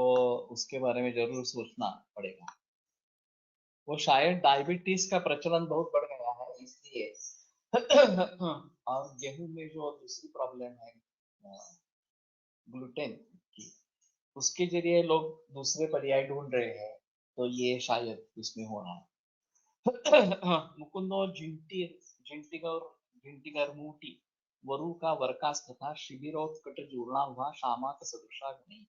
उसके बारे में जरूर सोचना पड़ेगा। वो शायद डायबिटीज का प्रचलन बहुत बढ़ गया है इसलिए और गेहूं में जो दूसरी प्रॉब्लम है ग्लूटेन की, उसके जरिए लोग दूसरे पर्याय ढूंढ रहे हैं, तो ये शायद इसमें हो रहा है। मुकुंदो झिंटिगर मूटी वरु का वर्कास तथा शिबिरोत्कट जुड़ना हुआ शामाक सदृशा गणी।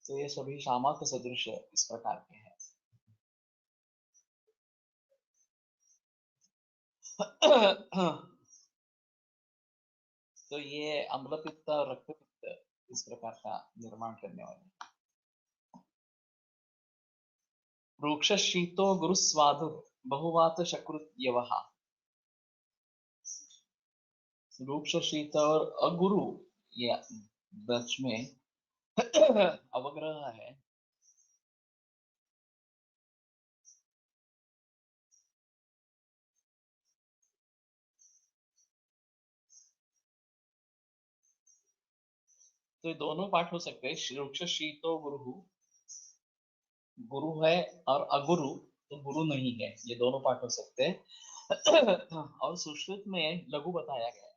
तो ये सभी शामाक सदृश इस प्रकार के हैं। तो ये अम्लपित्त और रक्तपित्त इस प्रकार का निर्माण करने वाले। वृक्ष शीतो गुरुस्वादु बहुवात शकृत यवहा। वृक्ष शीत और अगुरु ये दक्ष में अवग्रह है। तो ये दोनों पाठ हो सकते हैं। वृक्ष शीतो गुरु, गुरु है, और अगुरु तो गुरु नहीं है, ये दोनों पाठ हो सकते हैं। और सुश्रुत में लघु बताया गया है।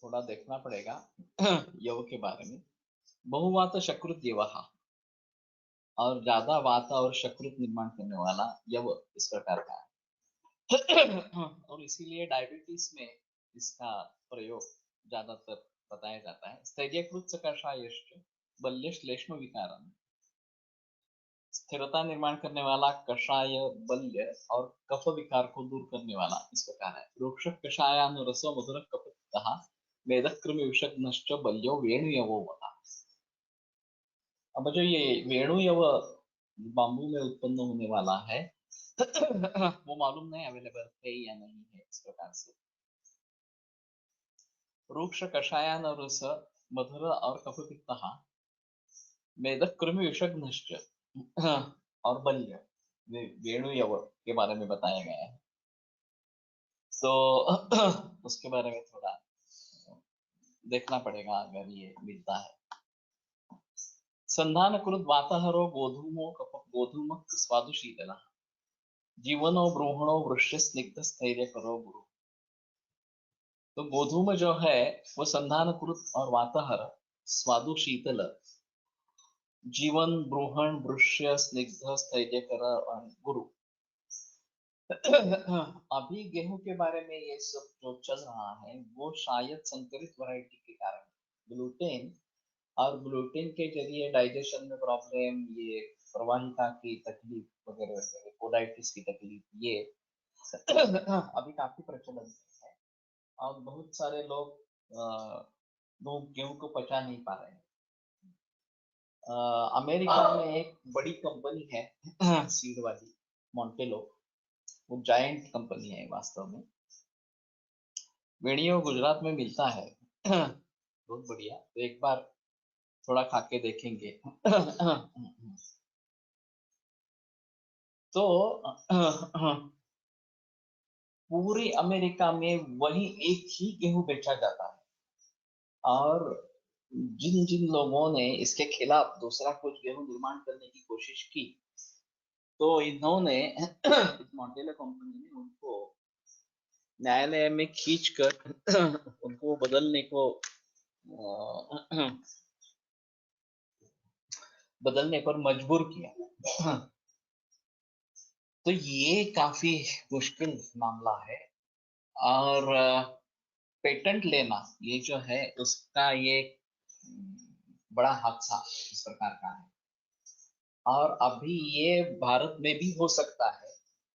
थोड़ा देखना पड़ेगा यव के बारे में। बहुवात शकृत यवहा, और ज्यादा वात और शकृत निर्माण करने वाला यव इस प्रकार का है। और इसीलिए डायबिटीज में इसका प्रयोग ज्यादातर बताया जाता है। स्थैर्यकृत कषायश्च बल्य श्लेष्म विकारम, स्थिरता निर्माण करने वाला कषाय बल्य और कफ विकार को दूर करने वाला इस प्रकार है। वृक्ष कषायानुरसो मधुर कफितः मेदक्रम विषग्नश्च बल्यो वेणुयवो वहा। अब जो ये वेणुयव बाम्बू में उत्पन्न होने वाला है वो मालूम नहीं अवेलेबल है या नहीं है इस प्रकार से। वृक्ष कषायानुरस मधुर और कफपित्तः मेदक्रम विषग्नश्च और बल्य वेणुयव के बारे में बताया गया है। तो उसके बारे में थोड़ा देखना पड़ेगा अगर ये मिलता है। संधान कुरुद वाताहरो गोधूमो कप गोधूम स्वादु शीतल जीवनो ब्रूहणो वृक्ष स्निग्ध स्थैर्य करो गुरु। तो गोधूम जो है वो संधान कुरुद और वाताहर स्वादु शीतल जीवन ब्रूहण वृक्ष स्निग्ध स्थैर्य कर गुरु। अभी गेहूं के बारे में ये सब जो चल रहा है वो शायद संकरित वैरायटी के कारण ग्लूटेन, और ग्लूटेन के जरिए डाइजेशन में प्रॉब्लम, ये प्रवाहिका की तकलीफ वगैरह वगैरह, कोलाइटिस की तकलीफ, ये अभी काफी प्रचलन में है। और बहुत सारे लोग गेहूं को पचा नहीं पा रहे हैं। अमेरिका में एक बड़ी कंपनी है सीड वाली, मॉन्टेलो, वो जायंट कंपनी है वास्तव में। वेणियो गुजरात में मिलता है। बहुत बढ़िया, तो एक बार थोड़ा खा के देखेंगे। तो पूरे अमेरिका में वही एक ही गेहूं बेचा जाता है, और जिन जिन लोगों ने इसके खिलाफ दूसरा कुछ गेहूं निर्माण करने की कोशिश की, तो इन्होंने मॉन्टेलो कंपनी ने उनको न्यायालय में खींचकर उनको बदलने पर मजबूर किया। तो ये काफी मुश्किल मामला है, और पेटेंट लेना ये जो है उसका ये बड़ा हादसा इस प्रकार का है। और अभी ये भारत में भी हो सकता है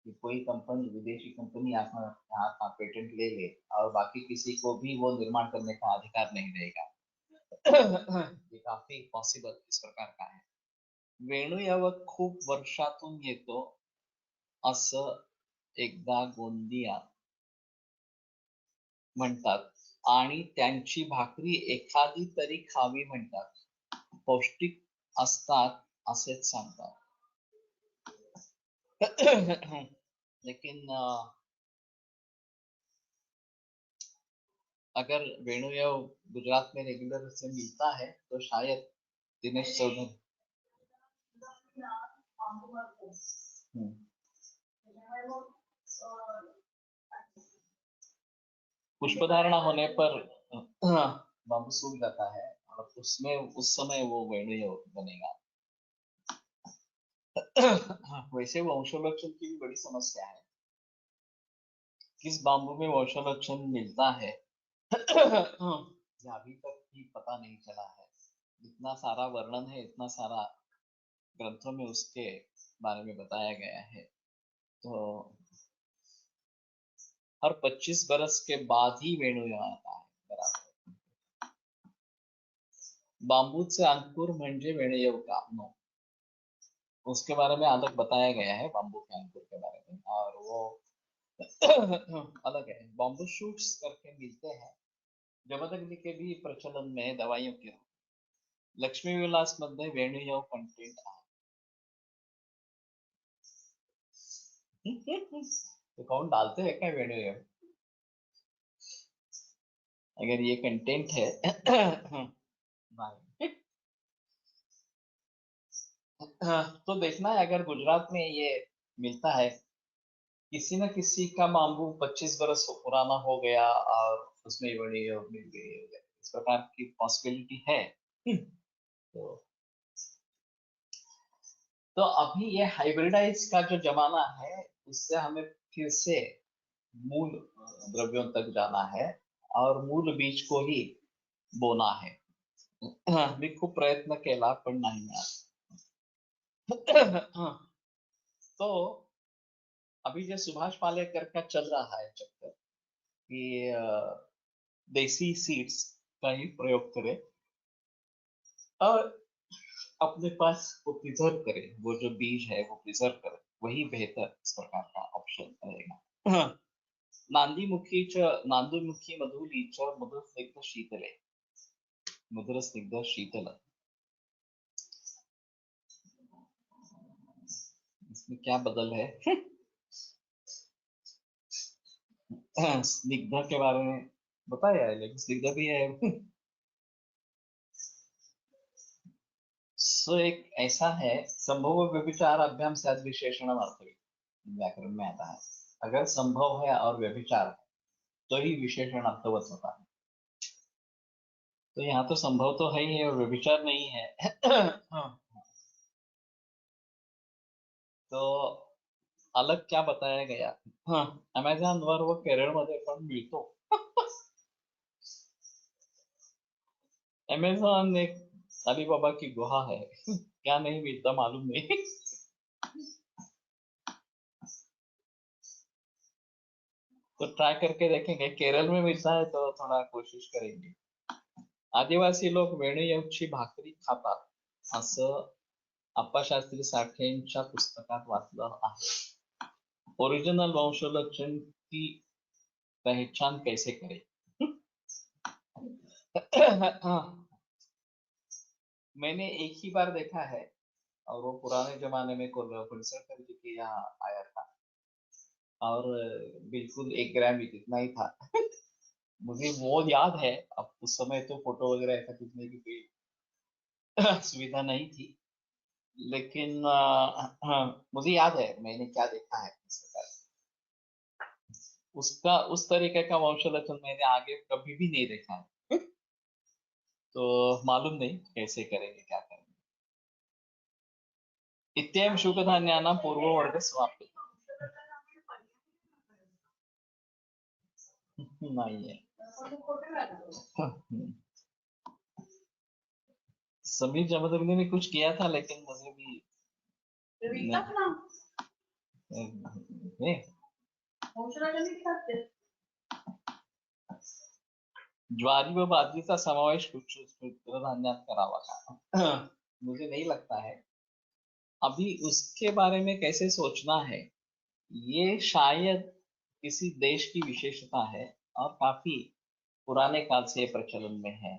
कि कोई कंपनी, विदेशी कंपनी आपका यहाँ का पेटेंट ले ले, और बाकी किसी को भी वो निर्माण करने का अधिकार नहीं रहेगा। ये काफी पॉसिबल इस प्रकार का है। वेणुयव खूप वर्षातून येतो असं एकदा गोंदिया म्हणतात, आणि त्यांची भाकरी एखादी तरी खावी म्हणतात, पौष्टिक असतात असेच सांगतात। लेकिन अगर वेणुयव गुजरात में रेगुलर से मिलता है तो शायद दिनेश चौधरी पुष्पधारणा होने पर बांबू सूख जाता है और उसमें उस समय वो वेणु बनेगा। वैसे वंशोलक्षण की भी बड़ी समस्या है। किस बांबू में वंशोलक्षण मिलता है ये अभी तक भी पता नहीं चला है। इतना सारा वर्णन है, इतना सारा ग्रंथों में उसके बारे में बताया गया है। तो हर 25 बरस के बाद ही वेणु आता है, बराबर। बांबूचे अंकुर म्हणजे वेणुयव का नो, उसके बारे में अलग बताया गया है, बांबू के अंकुर के बारे में, और वो अलग है। बांबू शूट्स करके मिलते हैं, जमदग्नि के भी प्रचलन में दवाइयों के रूप। लक्ष्मी विलास मध्ये वेणुयव कंटेंट है। तो कौन डालते हैं क्या वेणुयव? अगर ये कंटेंट है भाई, तो देखना है, अगर गुजरात में ये मिलता है, किसी न किसी का बांबू 25 बरस पुराना हो गया और उसमें वेणुयव मिल गई, इस प्रकार की पॉसिबिलिटी है। तो तो अभी ये हाइब्रिडाइज का जो जमाना है, उससे हमें फिर से मूल द्रव्यों तक जाना है और मूल बीज को ही बोना है। मी खूप प्रयत्न केला पण नाही मिळाला। तो अभी जो सुभाष पालेकर का चल रहा है चक्कर कि देसी सीड्स का ही प्रयोग करें और अपने पास वो प्रिजर्व करे, वो जो बीज है वो प्रिजर्व करे, वही बेहतर इस प्रकार का ऑप्शन रहेगा। नांदीमुखी च नांदीमुखी मधुली च मधुर स्निग्ध शीतले, मधुर स्निग्ध शीतल, इसमें क्या बदल है? स्निग्ध के बारे में बताया है, लेकिन स्निग्ध भी है। सो एक ऐसा है, संभव व्यभिचार अभ्याम से विशेषण अर्थ व्याकरण में आता है। अगर संभव है और व्यभिचार है तो ही विशेषण अर्थवत होता है। तो यहाँ तो संभव तो है ही है और व्यभिचार नहीं है। तो अलग क्या बताया गया? हाँ, अमेझॉन वर वो केरळमध्ये पण मिळतो। अमेझॉन एक अलीबाबा की गुहा है। क्या नहीं मिलता मालूम नहीं। तो ट्राई करके देखेंगे, केरल में मिलता है तो थोड़ा कोशिश करेंगे। आदिवासी लोक वेणुयवची भाकरी खातात असं अप्पाशास्त्री साठेंच्या पुस्तकात वाचलं आहे। ओरिजिनल वंशोलक्षण की पहचान कैसे करें? मैंने एक ही बार देखा है और वो पुराने जमाने में कुलसर्कर जी के यहाँ आया था और बिल्कुल 1 ग्राम भी कितना ही था। मुझे वो याद है। अब उस समय तो फोटो वगैरह ऐसा खींचने की कोई सुविधा नहीं थी, लेकिन मुझे याद है मैंने क्या देखा है इस प्रकार। उसका उस तरीके का वंशोलक्षण मैंने आगे कभी भी नहीं देखा है। तो मालूम नहीं कैसे करेंगे, क्या करेंगे। इत्येवं शुकधान्यानां पूर्ववर्ग समाप्त। नहीं है। समीर जमदग्नि ने कुछ किया था, लेकिन मुझे भी नहीं। ज्वारी व बाजरीचा समावेश धान्यात करावा का? मुझे नहीं लगता है। अभी उसके बारे में कैसे सोचना है, ये शायद किसी देश की विशेषता है और काफी पुराने काल से प्रचलन में है।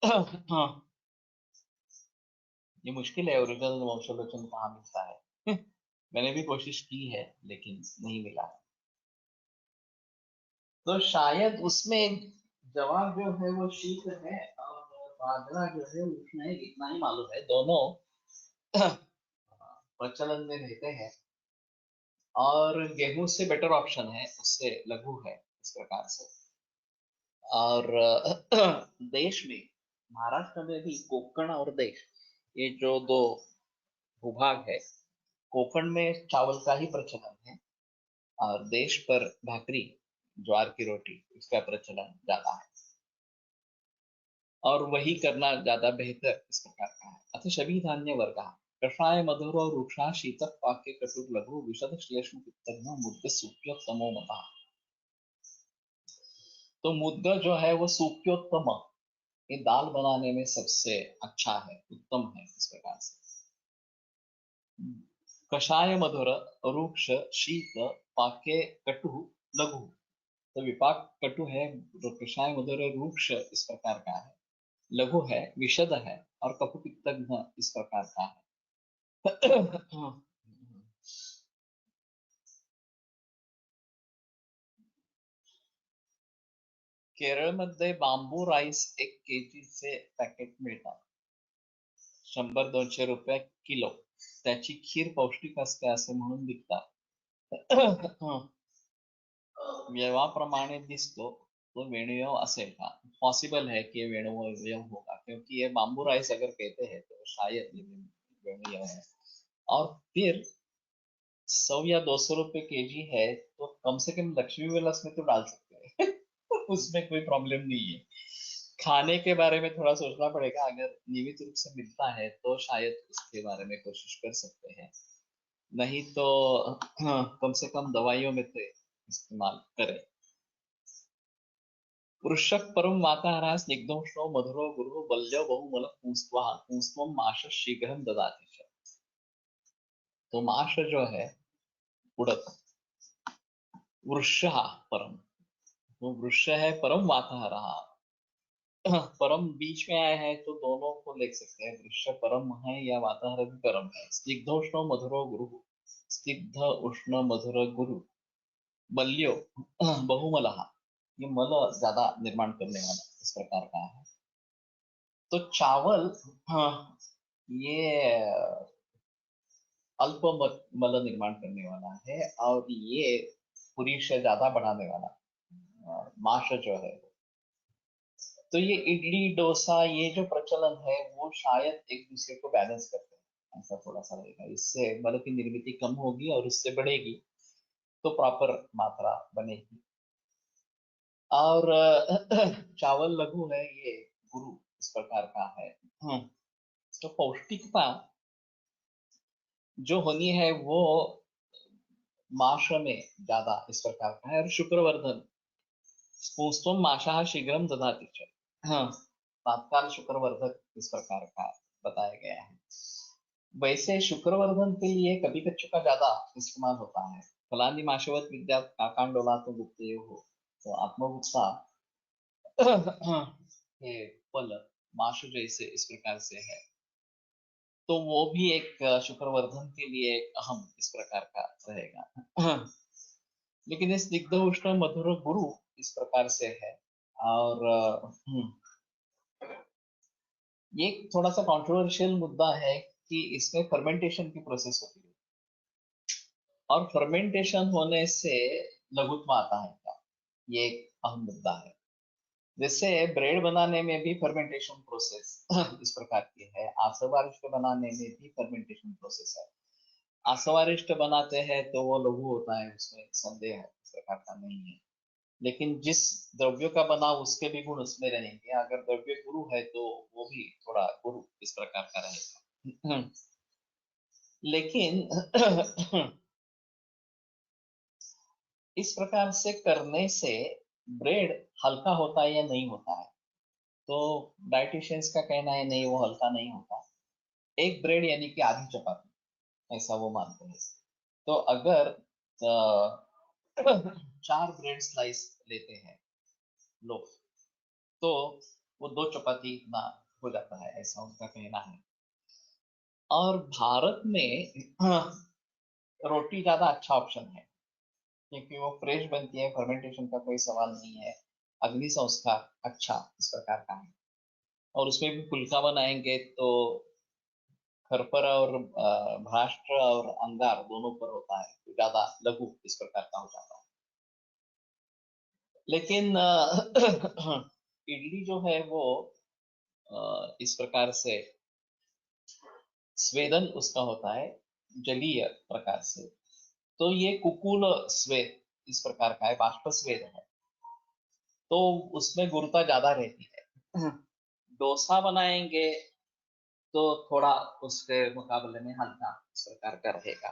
हाँ, ये मुश्किल है, ओरिजिनल वंशोलक्षण कहाँ मिलता है। मैंने भी कोशिश की है लेकिन नहीं मिला। तो शायद उसमें जवाब जो है वो शीत है और बाजरा जो है उष्ण है, इतना ही मालूम है। दोनों प्रचलन में रहते हैं और गेहूं से बेटर ऑप्शन है, उससे लघु है, इस प्रकार से। और देश में महाराष्ट्र में भी कोकण और देश, ये जो दो भूभाग है, कोकण में चावल का ही प्रचलन है और देश पर भाकरी, ज्वार की रोटी, इसका प्रचलन ज्यादा है और वही करना ज्यादा बेहतर इस प्रकार का है। अथ सभी धान्य वर्ग कषाय मधुर और वृक्षा शीत पाक्य कटुर लघु विशद श्लेष्म पित्तघ्न मुद्ग सूक्योत्तमो मता। तो मुद्ग जो है वो सूक्योत्तम, ये दाल बनाने में सबसे अच्छा है, उत्तम है इस प्रकार से। कषाय मधुर रुक्ष शीत पाके कटु लघु, तो विपाक कटु है, जो कषाय मधुर रुक्ष इस प्रकार का है, लघु है, विशद है और कफुपित्तघ्न इस प्रकार का है। केरळमध्ये बांबू राईस 1 kg चे पॅकेट मिळतात, 100-200 रुपये किलो. त्याची खीर पौष्टिक असते असे म्हणून विकतात. व्यवाप्रमाणे दिसतो तो वेणुयव असेल का? पॉसिबल है कि ये वेणुयव होगा, क्योंकि ये बाम्बू राइस अगर कहते हैं तो शायद ये वेणुयव है। और फिर 100 या 200 रुपए केजी है तो कम से कम लक्ष्मी विलास में तो डाल सकते हैं। उसमें कोई प्रॉब्लम नहीं है। खाने के बारे में थोड़ा सोचना पड़ेगा, अगर नियमित रूप से मिलता है तो शायद उसके बारे में कोशिश कर सकते हैं, नहीं तो कम से कम दवाइयों में तो इस्तेमाल करें। वृषक परम वाताहरा स्निग्धोष्णो मधुरो गुरु बल्यो बहुमल पुंस्त्वम माश शीघ्रम ददाति च। तो माश जो है उड़द, वृष परम, वो वृक्ष है परम वाताहरा, परम बीच में आया है तो दोनों को देख सकते हैं, वृक्ष परम है या वाताहर भी परम है। स्निग्धोष्णो मधुरो गुरु, स्निग्ध उष्ण मधुर गुरु, बल्यो बहुमल, ये मल ज्यादा निर्माण करने वाला इस प्रकार का है। तो चावल, हाँ, ये अल्प मल निर्माण करने वाला है और ये पूरी से ज्यादा बढ़ाने वाला माश जो है। तो ये इडली डोसा, ये जो प्रचलन है वो शायद एक दूसरे को बैलेंस करते हैं, ऐसा थोड़ा सा रहेगा। इससे मल की निर्मित कम होगी और उससे बढ़ेगी तो प्रॉपर मात्रा बनेगी। और चावल लघु है, ये गुरु इस प्रकार का है। तो पौष्टिकता जो होनी है वो माश में ज्यादा इस प्रकार का है। और शुक्रवर्धन, पुंस्त्वम माशा शीघ्रम दधाति च, हाँ, तात्काल शुक्रवर्धक इस प्रकार का बताया गया है। वैसे शुक्रवर्धन के लिए कभी कच्चू का ज्यादा इस्तेमाल होता है। फलानी माशवत विद्या काकांडोला तो गुप्त हो, तो आत्मगुप्ता ये फल माश जैसे इस प्रकार से है, तो वो भी एक शुक्रवर्धन के लिए एक अहम इस प्रकार का रहेगा। लेकिन इस दिग्ध उष्ण मधुर गुरु इस प्रकार से है। और ये थोड़ा सा कंट्रोवर्शियल मुद्दा है कि इसमें फर्मेंटेशन की प्रोसेस होती है और फर्मेंटेशन होने से लघुत्व आता है क्या, ये एक अहम मुद्दा है। जैसे ब्रेड बनाने में भी फर्मेंटेशन प्रोसेस इस प्रकार की है, आसवारिष्ट बनाने में भी फर्मेंटेशन प्रोसेस है। आसवारिष्ट बनाते हैं तो वो लघु होता है, उसमें संदेह है, इस प्रकार का नहीं है। लेकिन जिस द्रव्य का बना उसके भी गुण उसमें रहेंगे, अगर द्रव्य गुरु है तो वो भी थोड़ा गुरु इस प्रकार का रहेगा। लेकिन इस प्रकार से करने से ब्रेड हल्का होता है या नहीं होता है, तो डाइटिशियंस का कहना है नहीं, वो हल्का नहीं होता। एक ब्रेड यानी कि आधी चपाती, ऐसा वो मानते हैं। तो अगर 4 ब्रेड स्लाइस लेते हैं लोग, तो वो 2 चपाती इतना हो जाता है, ऐसा उनका कहना है। और भारत में रोटी ज्यादा अच्छा ऑप्शन है, क्योंकि वो फ्रेश बनती है, फर्मेंटेशन का कोई सवाल नहीं है, अग्नि संस्कार अच्छा इस प्रकार का है। और उसमें भी फुल्का बनाएंगे तो खरपर और भ्राष्ट्र और अंगार दोनों पर होता है, तो ज्यादा लघु इस प्रकार का हो जाता है। लेकिन इडली जो है वो इस प्रकार से स्वेदन उसका होता है जलीय प्रकार से, तो ये कुकुल स्वेद इस प्रकार का है, बाष्प स्वेद है, तो उसमें गुरुता ज्यादा रहती है। डोसा बनाएंगे तो थोड़ा उसके मुकाबले में हल्का इस प्रकार का रहेगा।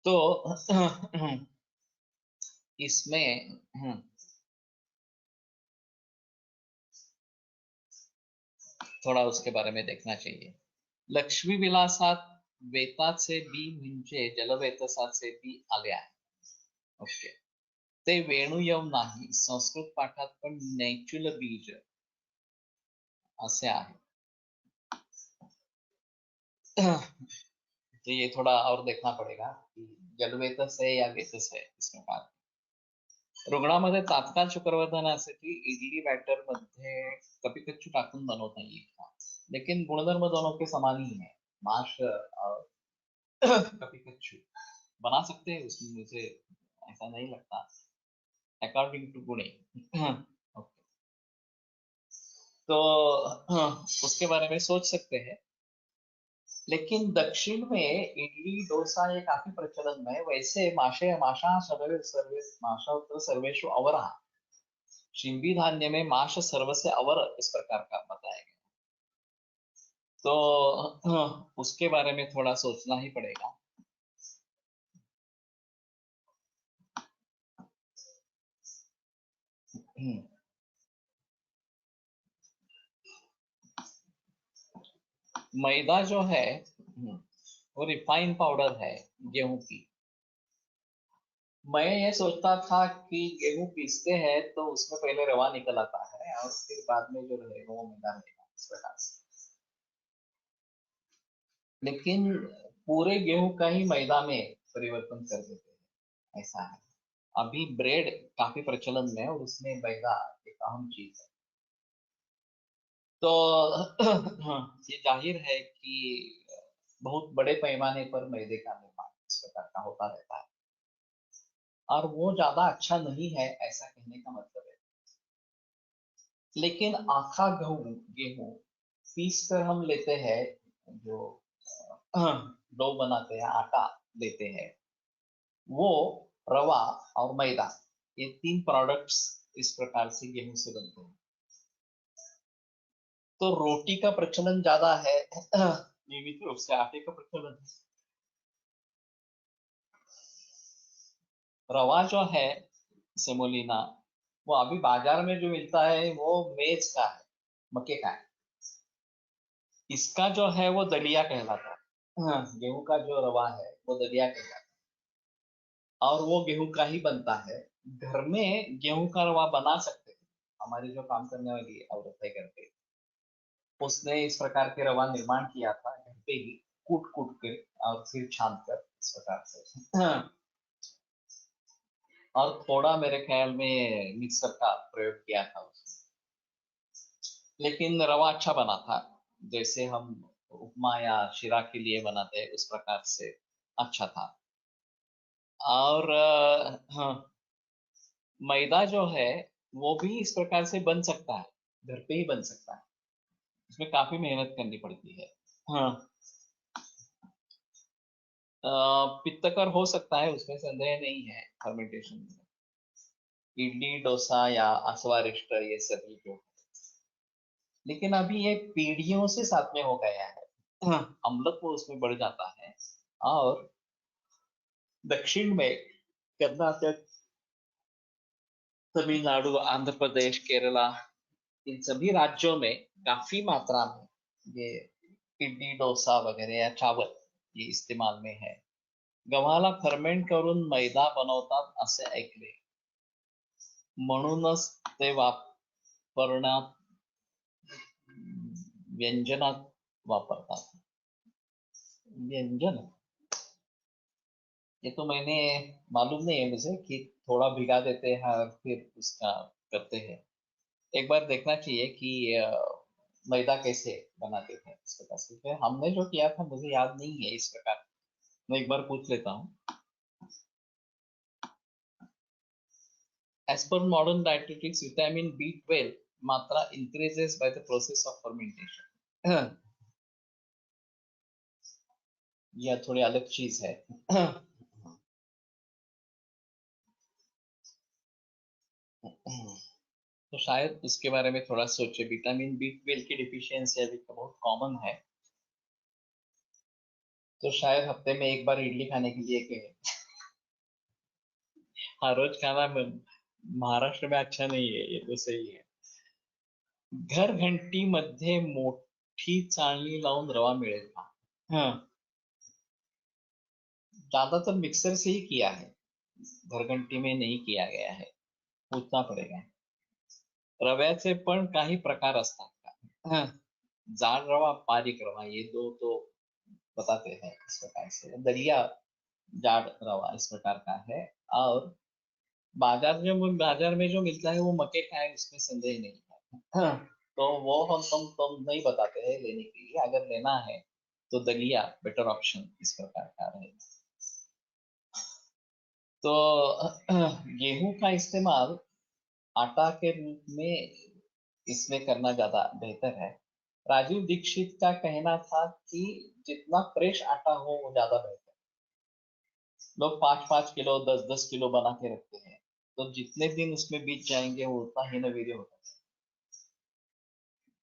तो इसमें थोड़ा उसके बारे में देखना चाहिए। लक्ष्मी विलासात वेताचे बी म्हणजे जलवेतसाचे बी आले आहे. ओके, ते वेणुयव नाही, संस्कृत पाठात पण नैचुल बीज असे आहे. तो ये थोड़ा और देखना पड़ेगा कि जलवेतस है या वेतस है इस प्रकार. रुग्णामध्ये तात्काळ शुक्रवर्धनासाठी इडली बॅटर मध्ये कपिकच्चू टाकून बनवता येईल का? लेकिन गुणधर्म दोनों के समान ही है. माश कपिकच्चू बना सकते हैं उसमें, मुझे ऐसा नहीं लगता, अकॉर्डिंग टू गुणे. ओके, तो उसके बारे में सोच सकते हैं. लेकिन दक्षिण में इडली डोसा ये काफी प्रचलन में है. वैसे माशा उत्तर सर्वेशु अवरः, शिंबी धान्य में माश सर्व से अवर इस प्रकार का बताया गया, तो उसके बारे में थोड़ा सोचना ही पड़ेगा. मैदा जो है वो रिफाइन पाउडर है गेहूं की. मैं ये सोचता था कि गेहूं पीसते हैं तो उसमें पहले रवा निकल आता है और फिर बाद में जो रहेगा वो मैदा रहेगा इस प्रकार से. लेकिन पूरे गेहूं का ही मैदा में परिवर्तन कर देते हैं, ऐसा है. अभी ब्रेड काफी प्रचलन में है और उसमें मैदा एक अहम चीज है. तो ये जाहिर है कि बहुत बड़े पैमाने पर मैदे का निर्माण इस प्रकार का होता रहता है, और वो ज्यादा अच्छा नहीं है ऐसा कहने का मतलब है. लेकिन आखा गेहूं पीस कर हम लेते हैं, जो डो बनाते हैं, आटा लेते हैं, वो रवा और मैदा, ये तीन प्रोडक्ट्स इस प्रकार से गेहूं से बनते हैं. तो रोटी का प्रचलन ज्यादा है, नियमित रूप से आटे का प्रचलन. रवा जो है सेमोलिना, वो अभी बाजार में जो मिलता है वो मेज का है, मक्के का है. इसका जो है वो दलिया कहलाता है. गेहूं का जो रवा है वो दलिया कहलाता है, और वो गेहूं का ही बनता है. घर में गेहूं का रवा बना सकते हैं. हमारी जो काम करने वाली औरत है घर पे, उसने इस प्रकार के रवा निर्माण किया था घर पे ही, कूट कूट के और फिर छान कर इस प्रकार से. और थोड़ा मेरे ख्याल में मिक्सर का प्रयोग किया था उसने, लेकिन रवा अच्छा बना था, जैसे हम उपमा या शीरा के लिए बनाते हैं उस प्रकार से अच्छा था. और हाँ, मैदा जो है वो भी इस प्रकार से बन सकता है, घर पे ही बन सकता है. इसमें काफी मेहनत करनी पड़ती है. हाँ, पित्तकर हो सकता है, उसमें संदेह नहीं है फर्मेंटेशन में. इडली डोसा या आसवारिष्ट ये सभी जो, लेकिन अभी ये पीढ़ियों से साथ में हो गया है. अम्लत्व उसमें बढ़ जाता है. और दक्षिण में कर्नाटक, तमिलनाडु, आंध्र प्रदेश, केरला, इन सभी राज्यों में काफी मात्रा में ये इडली डोसा वगैरह या चावल ये इस्तेमाल में है. गव्हाला फर्मेंट करून मैदा बनवतात असे ऐकले, म्हणूनच ते वापरण्यात व्यंजनात वापरतात. व्यंजन, ये तो मैंने मालूम नहीं है मुझे कि थोड़ा भिगा देते हैं और फिर उसका करते हैं. एक बार देखना चाहिए कि मैदा कैसे बनाते थे इस प्रकार से. फिर हमने जो किया था मुझे याद नहीं है इस प्रकार, मैं एक बार पूछ लेता हूँ. As per modern dietetics, vitamin B12 मात्रा increases by the process of fermentation. यह थोड़ी अलग चीज है. तो शायद उसके बारे में थोड़ा सोचे. विटामिन B12 की डिफिशियंसी अभी तो बहुत कॉमन है, तो शायद हफ्ते में एक बार इडली खाने के लिए कहे. हर रोज खाना महाराष्ट्र में अच्छा नहीं है, ये तो सही है. घर घंटी मध्ये मोठी चाळणी लावून रवा मिळेल का? हाँ, ज्यादातर मिक्सर से ही किया है, घरघंटी में नहीं किया गया है, पूछना पड़ेगा. रव्याचे पण काही प्रकार असतात का? हाँ, जाड रवा, बारीक रवा, ये दो तो बताते हैं इस प्रकार से. दलिया जाड रवा इस प्रकार का है, और बाजार में जो मिलता है वो मक्के का है, उसमें संदेह नहीं है. हाँ, तो वो हम नहीं बताते हैं लेने के लिए. अगर लेना है तो दलिया बेटर ऑप्शन इस प्रकार का रहेगा. तो गेहूं का इस्तेमाल आटा के रूप में इसमें करना ज्यादा बेहतर है. राजीव दीक्षित का कहना था कि जितना फ्रेश आटा हो वो ज्यादा बेहतर. लोग 5-5 किलो 10-10 किलो बना के रखते हैं, तो जितने दिन उसमें बीत जाएंगे वो उतना ही नवीर्य होता है.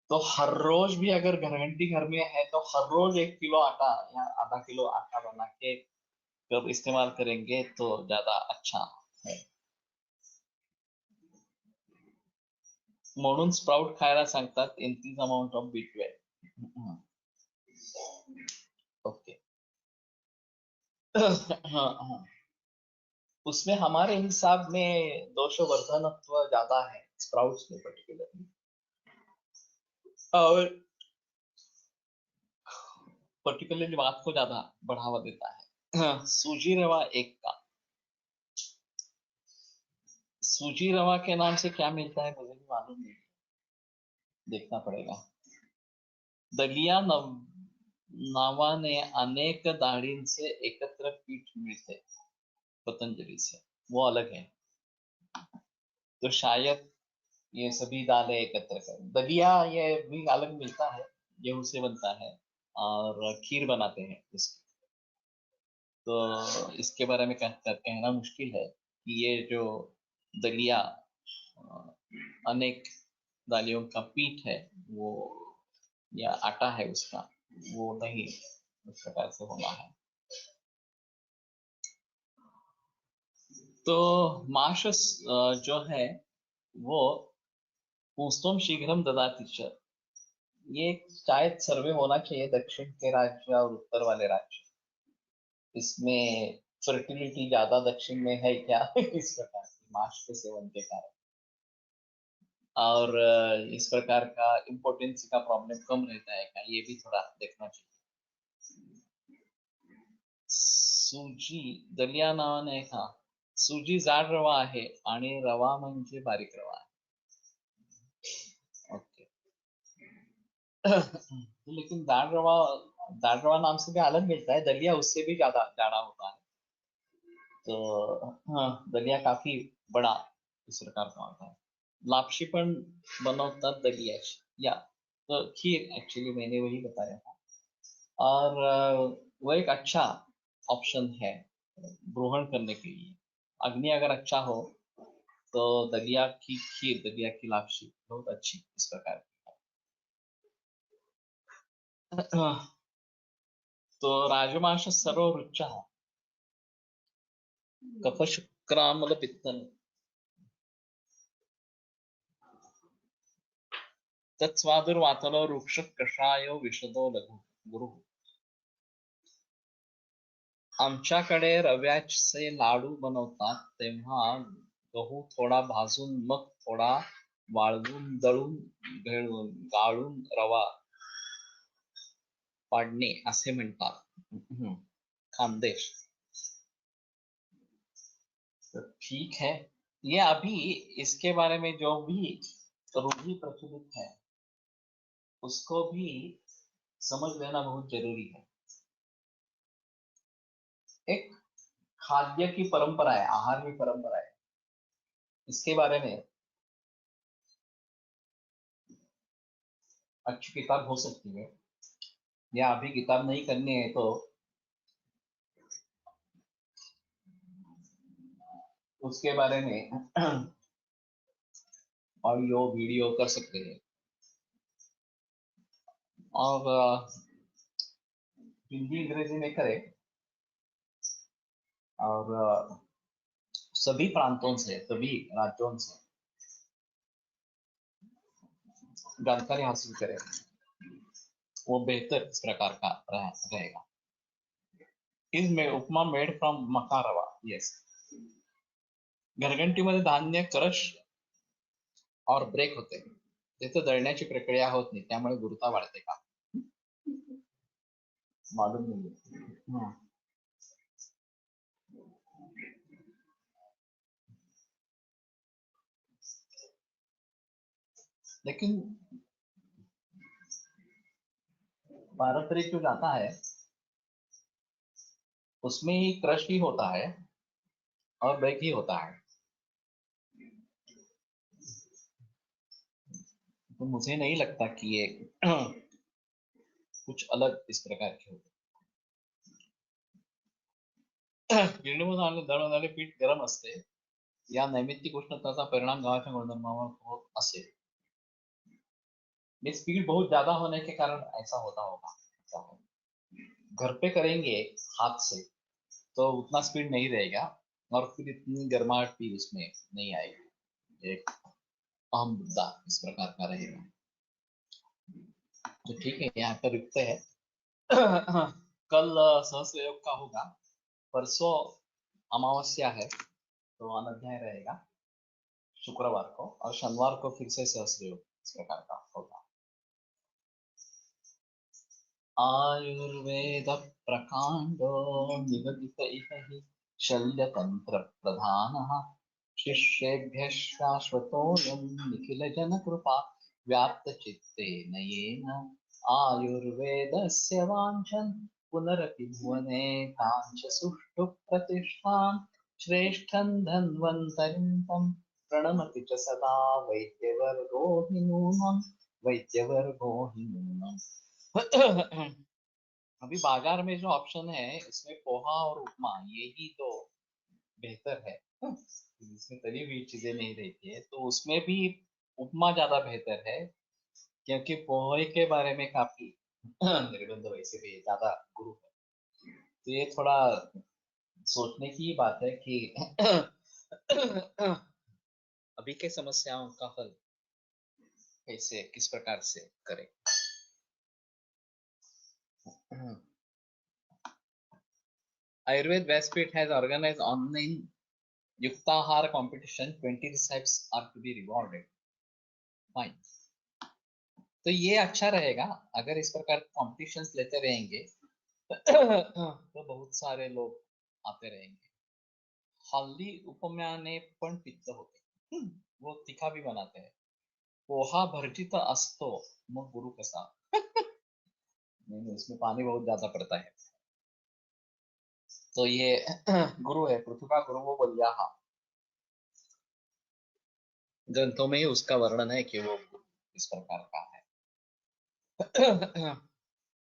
तो हर रोज भी अगर घरघंटी घर में है तो हर रोज 1 किलो आटा या आधा किलो आटा बना के जब इस्तेमाल करेंगे तो ज्यादा अच्छा है. म्हणून स्प्राउट खायला सांगतात increase amount of B12. Okay. हाँ हाँ, उसमें हमारे हिसाब में दोषवर्धनत्व ज्यादा है स्प्राउट्स में पर्टिकुलरली, और पर्टिकुलरली बात को ज्यादा बढ़ावा देता है. हाँ, सूजी रवा एक का. सूजी रवा के नाम से क्या मिलता है मुझे भी मालूम नहीं, देखना पड़ेगा. दलिया नावाने अनेक डाळींचे एकत्र पीठ मिळते पतंजलि से, वो अलग है. तो शायद ये सभी दालें एकत्र कर. दलिया ये भी अलग मिलता है, गेहूं से बनता है और खीर बनाते हैं इसकी. तो इसके बारे में कहना मुश्किल है कि ये जो दलिया अनेक दालियों का पीठ है वो, या आटा है उसका, वो नहीं उस प्रकार से होना है. तो माश जो है वो पुंस्तम शीघ्रम ददाति च, ये शायद सर्वे होना चाहिए दक्षिण के राज्य और उत्तर वाले राज्य. इसमें फर्टिलिटी ज्यादा दक्षिण में है क्या इस प्रकार की माश के सेवन के कारण, और इस प्रकार का इम्पोर्टेंस का प्रॉब्लम कम रहता है क्या, ये भी थोड़ा देखना चाहिए. सुजी दलिया नावाने का. सुजी जाड रवा आहे आणि रवा म्हणजे बारीक रवा आहे. ओके. लेकिन दाल रवा नाम से भी अलग मिलता है. दलिया उससे भी ज्यादा जाड़ा होता है. तो हाँ, दलिया काफी बड़ा इस प्रकार का होता है. लापशी पण बनवतात दलियाची, या तो खीर एक्चुअली मैंने वही बताया था. और वो एक अच्छा ऑप्शन है ग्रहण करने के लिए. अग्नि अगर अच्छा हो तो दलिया की खीर, दलिया की लापशी बहुत अच्छी इस प्रकार की. तो राजमाश सर्व रुच कफशुक्रामल पित्तन तत्स्वादुर्वातलो वृक्ष कषायो विशदो लघु गुरु. आमच्याकडे रव्याचे लाडू बनवतात तेव्हा गहू थोडा भाजून मग थोडा वाळवून दळून गाळून रवा पाडणे असे म्हणतात. खानदेश. तो ठीक है, ये अभी इसके बारे में जो भी रूढ़ी प्रचलित है उसको भी समझ लेना बहुत जरूरी है. एक खाद्य की परंपरा है, आहार की परंपरा है. इसके बारे में अच्छी किताब हो सकती है, या अभी किताब नहीं करनी है तो उसके बारे में ऑडियो वीडियो कर सकते हैं। और हिंदी अंग्रेजी में करें, और सभी प्रांतों से, सभी राज्यों से जानकारी हासिल करें, वो बेहतर इस प्रकार का रहेगा। इज में उपमा मेड फ्रॉम मका रवा, येस। घरघंटीमध्ये धान्य क्रश और ब्रेक होते, तिथे दळण्याची प्रक्रिया होत नाही, त्यामुळे गुरुता वाढते का? मालूम नहीं। लेकिन पारंपरिक जो जाता है उसमें ही क्रश ही होता है और ब्रेक ही होता है, तो मुझे नहीं लगता कि ये कुछ अलग इस प्रकार के होते। गिरणीमधून दळवणारे पीठ गरम असते, या नैमित्तिक उष्णताचा परिणाम गव्हाच्या गुणधर्मावर होत असेल। ये स्पीड बहुत ज्यादा होने के कारण ऐसा होता होगा, ऐसा है। घर पे करेंगे हाथ से तो उतना स्पीड नहीं रहेगा, और फिर इतनी गर्माहट भी उसमें नहीं आएगी। एक अहम मुद्दा इस प्रकार का रहेगा। तो ठीक है, यहाँ पर रुकते हैं। कल सहस्त्र योग का होगा, परसों अमावस्या है तो अनध्याय रहेगा शुक्रवार को, और शनिवार को फिर से सहस्त्र योग इस प्रकार का होगा। आयुर्वेद प्रकांडो निगदित इह हि शल्यतंत्र प्रधानः, शिष्येभ्यः शाश्वतोऽयं निखिल जन कृपा व्याप्त चित्तेन येन आयुर्वेदस्य वाञ्छन् पुनरपि भुवने काञ्च सुष्ठु प्रतिष्ठां श्रेष्ठं धन्वन्तरिं तं प्रणमति च सदा वैद्यवर्गो हि नूनं, वैद्यवर्गो हि नूनम्। अभी बाजार में जो ऑप्शन है इसमें पोहा और उपमा, यही तो बेहतर है। इसमें तली हुई चीजें नहीं रहती है, तो उसमें भी उपमा ज्यादा बेहतर है, क्योंकि पोहे के बारे में काफी निर्बंध वैसे भी ज्यादा गुरु है। तो ये थोड़ा सोचने की बात है कि अभी के समस्याओं का हल कैसे, किस प्रकार से करें। Ayurved Vyaspeeth has organized online Yuktahar competition. 20 recipes are to be rewarded. Fine. तो ये अच्छा रहेगा, अगर इस प्रकार कॉम्पिटिशन्स लेते रहेंगे तो बहुत सारे लोग आते रहेंगे। हल्दी उपम्याने पण पित्त होते, वो तीखा भी बनाते हैं। पोहा भर्जित असतो मग गुरु कसा? नहीं, इसमें पानी बहुत ज्यादा पड़ता है। तो ये गुरु है, पृथ्वी का गुरु, वो बलिया ग्रंथों में ही उसका वर्णन है कि वो इस प्रकार का है।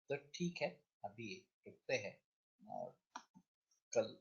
तो ठीक है, अभी रुकते हैं और कल